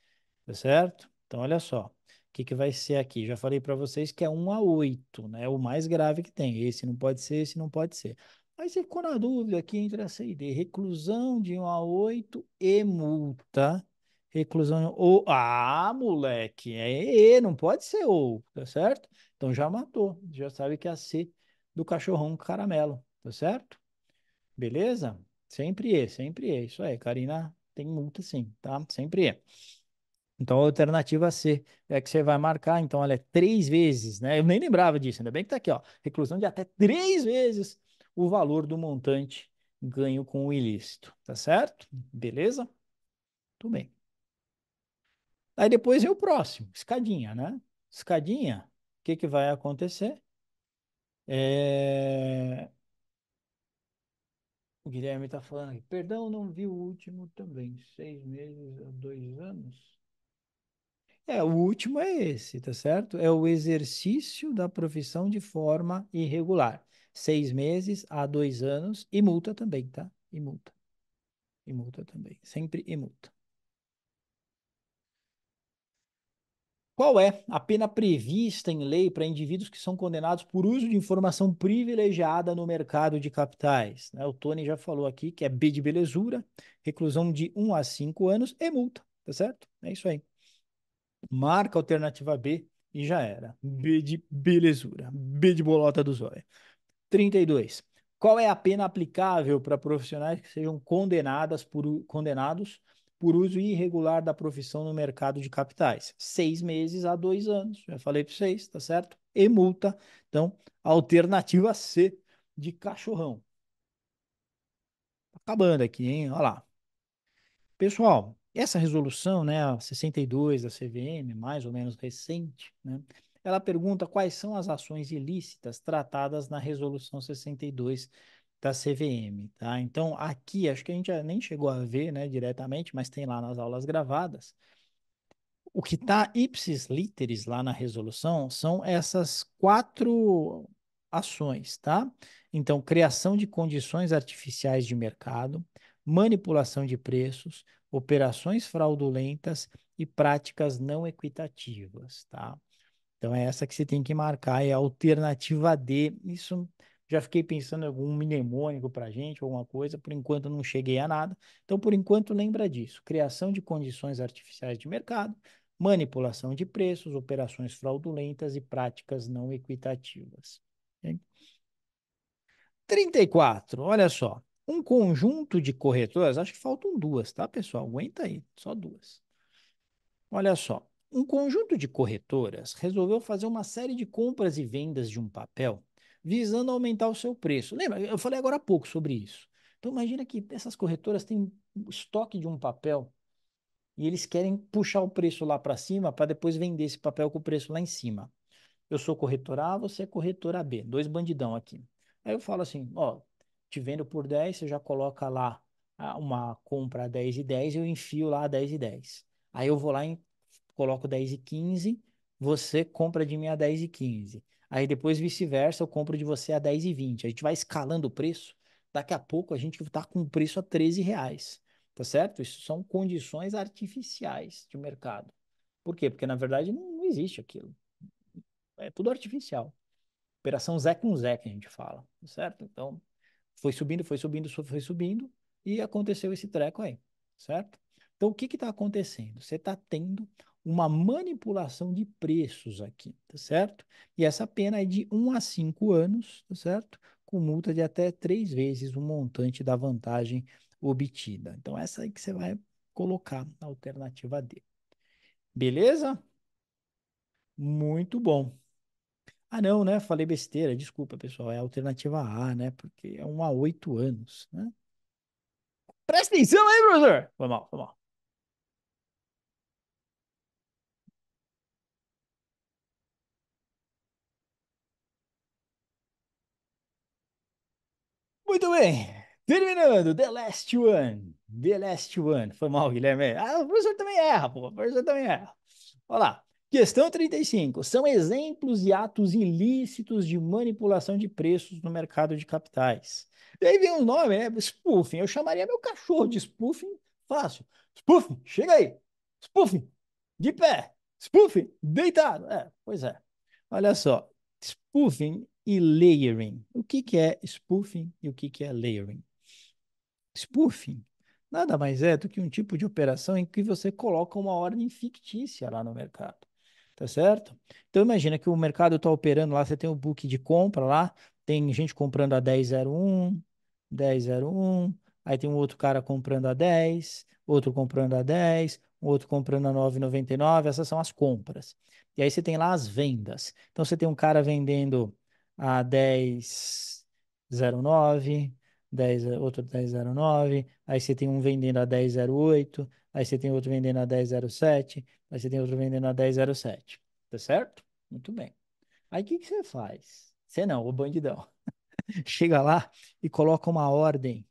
Tá certo? Então, olha só. O que que vai ser aqui? Já falei para vocês que é 1 a 8, né? O mais grave que tem. Esse não pode ser, esse não pode ser. Aí você ficou na dúvida aqui entre a C e D. Reclusão de 1 a 8 e multa. Reclusão ou moleque, é E, não pode ser ou, tá certo? Então já matou. Já sabe que é a C do cachorrão com caramelo, tá certo? Beleza? Sempre E, sempre E. Isso aí, Karina, tem multa sim, tá? Sempre E. Então, a alternativa C é que você vai marcar. Então, ela é 3 vezes, né? Eu nem lembrava disso, ainda bem que tá aqui, ó. Reclusão de até 3 vezes o valor do montante ganho com o ilícito, tá certo? Beleza? Tudo bem. Aí depois vem o próximo, escadinha, né? Escadinha, o que que vai acontecer? É... O Guilherme tá falando aqui. Perdão, não vi o último também. 6 meses a 2 anos. É, o último é esse, tá certo? É o exercício da profissão de forma irregular. 6 meses a 2 anos e multa também, tá? E multa. E multa também. Sempre e multa. Qual é a pena prevista em lei para indivíduos que são condenados por uso de informação privilegiada no mercado de capitais? Né? O Tony já falou aqui que é B de belezura, reclusão de 1 a 5 anos e multa, tá certo? É isso aí. Marca a alternativa B e já era. B de belezura. B de bolota do zóio. 32. Qual é a pena aplicável para profissionais que sejam condenados por uso irregular da profissão no mercado de capitais? 6 meses a 2 anos. Já falei para vocês, tá certo? E multa. Então, alternativa C de cachorrão. Tá acabando aqui, hein? Olha lá. Pessoal, essa resolução, né, a 62 da CVM, mais ou menos recente, né, ela pergunta quais são as ações ilícitas tratadas na resolução 62 da CVM, tá? Então, aqui, acho que a gente já nem chegou a ver, né, diretamente, mas tem lá nas aulas gravadas. O que está ipsis literis lá na resolução são essas quatro ações, tá? Então, criação de condições artificiais de mercado, manipulação de preços, operações fraudulentas e práticas não equitativas, tá? Então é essa que você tem que marcar, é a alternativa D. Isso já fiquei pensando em algum mnemônico para gente, alguma coisa, por enquanto não cheguei a nada. Então, por enquanto, lembra disso: criação de condições artificiais de mercado, manipulação de preços, operações fraudulentas e práticas não equitativas. Ok? 34, olha só. Um conjunto de corretoras, acho que faltam duas, tá, pessoal? Aguenta aí, só duas. Olha só, um conjunto de corretoras resolveu fazer uma série de compras e vendas de um papel visando aumentar o seu preço. Lembra? Eu falei agora há pouco sobre isso. Então imagina que essas corretoras têm estoque de um papel e eles querem puxar o preço lá para cima para depois vender esse papel com o preço lá em cima. Eu sou corretora A, você é corretora B, dois bandidão aqui. Aí eu falo assim, ó, te vendo por 10, você já coloca lá uma compra a 10 e 10, eu enfio lá a 10 e 10. Aí eu vou lá e coloco 10 e 15, você compra de mim a 10 e 15. Aí depois vice-versa, eu compro de você a 10 e 20. A gente vai escalando o preço, daqui a pouco a gente está com o preço a 13 reais, tá certo? Isso são condições artificiais de mercado. Por quê? Porque na verdade não existe aquilo. É tudo artificial. Operação Zé com Zé que a gente fala, certo? Então, foi subindo, foi subindo e aconteceu esse treco aí, certo? Então, o que está acontecendo? Você está tendo uma manipulação de preços aqui, tá certo? E essa pena é de 1 a 5 anos, tá certo? Com multa de até 3 vezes o montante da vantagem obtida. Então, essa aí que você vai colocar na alternativa D. Beleza? Muito bom. Ah, não, né? Falei besteira. Desculpa, pessoal. É a alternativa A, né? Porque é 1 a 8 anos, né? Presta atenção aí, professor! Foi mal, foi mal. Muito bem. Terminando. The last one. The last one. Foi mal, Guilherme. Ah, o professor também erra, pô. O professor também erra. Olha lá. Questão 35. São exemplos de atos ilícitos de manipulação de preços no mercado de capitais. E aí vem o nome, né? Spoofing. Eu chamaria meu cachorro de spoofing fácil. Spoofing, chega aí. Spoofing, de pé. Spoofing, deitado. É, pois é. Olha só. Spoofing e layering. O que que é spoofing e o que que é layering? Spoofing nada mais é do que um tipo de operação em que você coloca uma ordem fictícia lá no mercado, tá certo? Então imagina que o mercado está operando lá, você tem o book de compra lá, tem gente comprando a 10,01, 10,01, aí tem um outro cara comprando a 10, outro comprando a 10, um outro comprando a 9,99, essas são as compras. E aí você tem lá as vendas. Então você tem um cara vendendo a 10,09, 10, outro 10,09, aí você tem um vendendo a 10,08, aí você tem outro vendendo a 10,07, aí você tem outro vendendo a 10,07, tá certo? Muito bem. Aí o que que você faz? Você não, o bandidão. Chega lá e coloca uma ordem.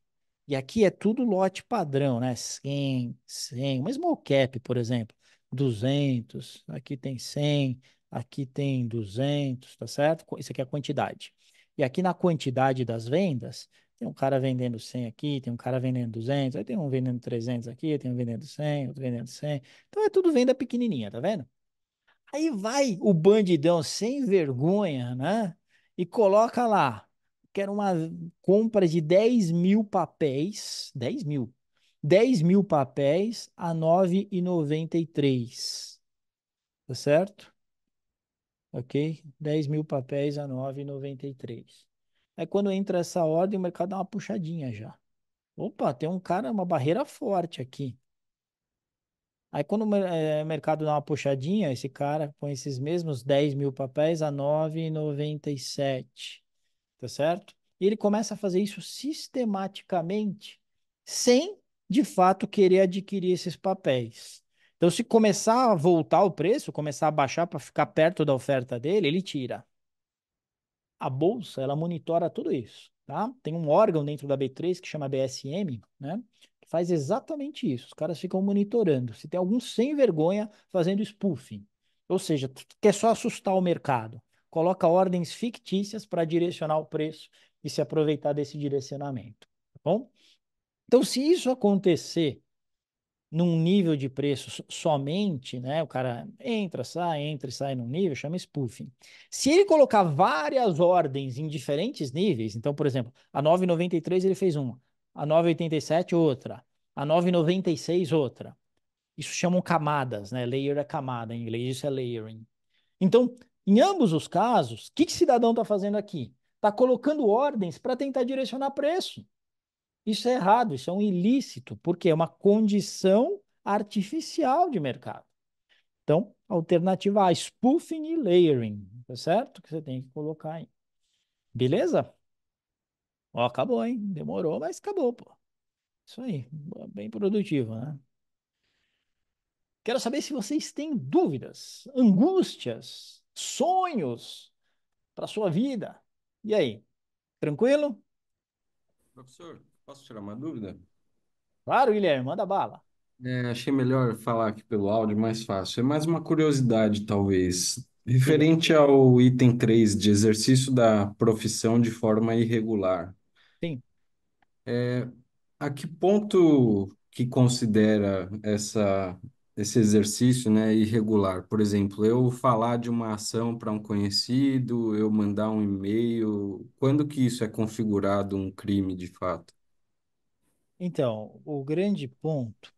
E aqui é tudo lote padrão, né? 100, 100, uma small cap, por exemplo, 200, aqui tem 100, aqui tem 200, tá certo? Isso aqui é a quantidade. E aqui na quantidade das vendas, tem um cara vendendo 100 aqui, tem um cara vendendo 200, aí tem um vendendo 300 aqui, tem um vendendo 100, outro vendendo 100. Então é tudo venda pequenininha, tá vendo? Aí vai o bandidão sem vergonha, né? E coloca lá, que era uma compra de 10 mil papéis, 10 mil, 10 mil papéis a 9,93, tá certo? Ok? 10 mil papéis a 9,93. Aí quando entra essa ordem, o mercado dá uma puxadinha já. Opa, tem um cara, uma barreira forte aqui. Aí quando o mercado dá uma puxadinha, esse cara põe esses mesmos 10 mil papéis a 9,97, tá certo? E ele começa a fazer isso sistematicamente, sem de fato querer adquirir esses papéis. Então, se começar a voltar o preço, começar a baixar para ficar perto da oferta dele, ele tira. A bolsa, ela monitora tudo isso, tá? Tem um órgão dentro da B3 que chama BSM, né? Que faz exatamente isso. Os caras ficam monitorando se tem algum sem vergonha fazendo spoofing. Ou seja, quer só assustar o mercado. Coloca ordens fictícias para direcionar o preço e se aproveitar desse direcionamento, tá bom? Então, se isso acontecer num nível de preço somente, né? O cara entra e sai num nível, chama spoofing. Se ele colocar várias ordens em diferentes níveis, então, por exemplo, a 9,93 ele fez uma, a 9,87 outra, a 9,96 outra. Isso chamam camadas, né? Layer é camada, em inglês isso é layering. Então, em ambos os casos, o que que cidadão está fazendo aqui? Está colocando ordens para tentar direcionar preço. Isso é errado, isso é um ilícito, porque é uma condição artificial de mercado. Então, alternativa A, spoofing e layering, tá certo? Que você tem que colocar aí. Beleza? Ó, acabou, hein? Demorou, mas acabou, pô. Isso aí, bem produtivo, né? Quero saber se vocês têm dúvidas, angústias, sonhos para sua vida. E aí, tranquilo? Professor, posso tirar uma dúvida? Claro, Guilherme, manda bala. Achei melhor falar aqui pelo áudio, mais fácil. É mais uma curiosidade, talvez. Beleza? Referente ao item 3 de exercício da profissão de forma irregular. Sim. A que ponto que considera esse exercício, né, irregular? Por exemplo, eu falar de uma ação para um conhecido, eu mandar um e-mail, quando que isso é configurado um crime de fato? Então, o grande ponto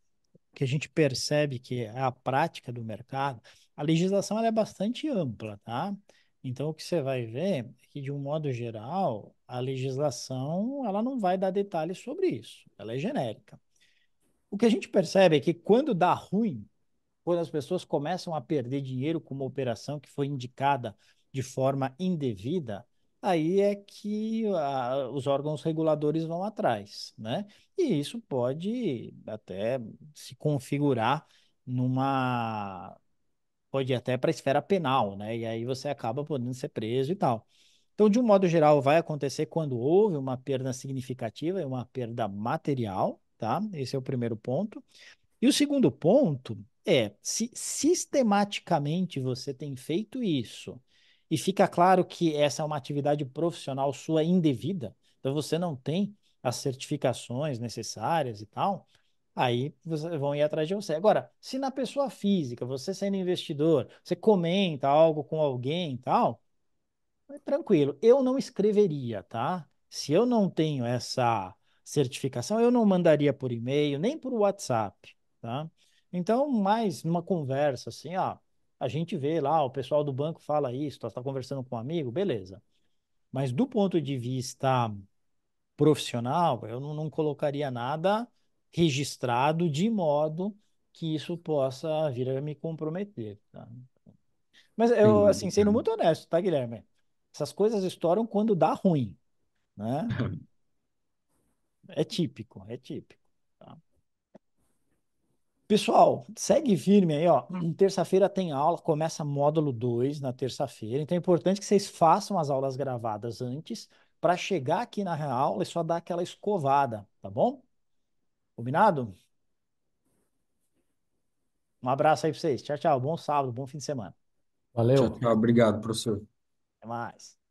que a gente percebe que é a prática do mercado, a legislação ela é bastante ampla, tá? Então, o que você vai ver é que, de um modo geral, a legislação ela não vai dar detalhes sobre isso, ela é genérica. O que a gente percebe é que quando dá ruim, quando as pessoas começam a perder dinheiro com uma operação que foi indicada de forma indevida, aí é que os órgãos reguladores vão atrás, né? E isso pode até se configurar numa, pode ir até para a esfera penal, né? E aí você acaba podendo ser preso e tal. Então, de um modo geral, vai acontecer quando houve uma perda significativa e uma perda material, tá? Esse é o primeiro ponto. E o segundo ponto é, se sistematicamente você tem feito isso e fica claro que essa é uma atividade profissional sua indevida, então você não tem as certificações necessárias e tal, aí vão ir atrás de você. Agora, se na pessoa física, você sendo investidor, você comenta algo com alguém e tal, tranquilo, eu não escreveria, tá? Se eu não tenho essa certificação, eu não mandaria por e-mail, nem por WhatsApp, tá? Então, mais numa conversa assim, ó, a gente vê lá, o pessoal do banco fala isso, tu está conversando com um amigo, beleza. Mas do ponto de vista profissional, eu não colocaria nada registrado de modo que isso possa vir a me comprometer, tá? Mas eu, Entendi. assim, sendo muito honesto, tá, Guilherme? Essas coisas estouram quando dá ruim, né? É típico, é típico. Tá? Pessoal, segue firme aí, ó. Terça-feira tem aula, começa módulo 2 na terça-feira. Então é importante que vocês façam as aulas gravadas antes para chegar aqui na aula e só dar aquela escovada, tá bom? Combinado? Um abraço aí pra vocês. Tchau, tchau. Bom sábado, bom fim de semana. Tchau, Valeu. tchau. Obrigado, professor. Até mais.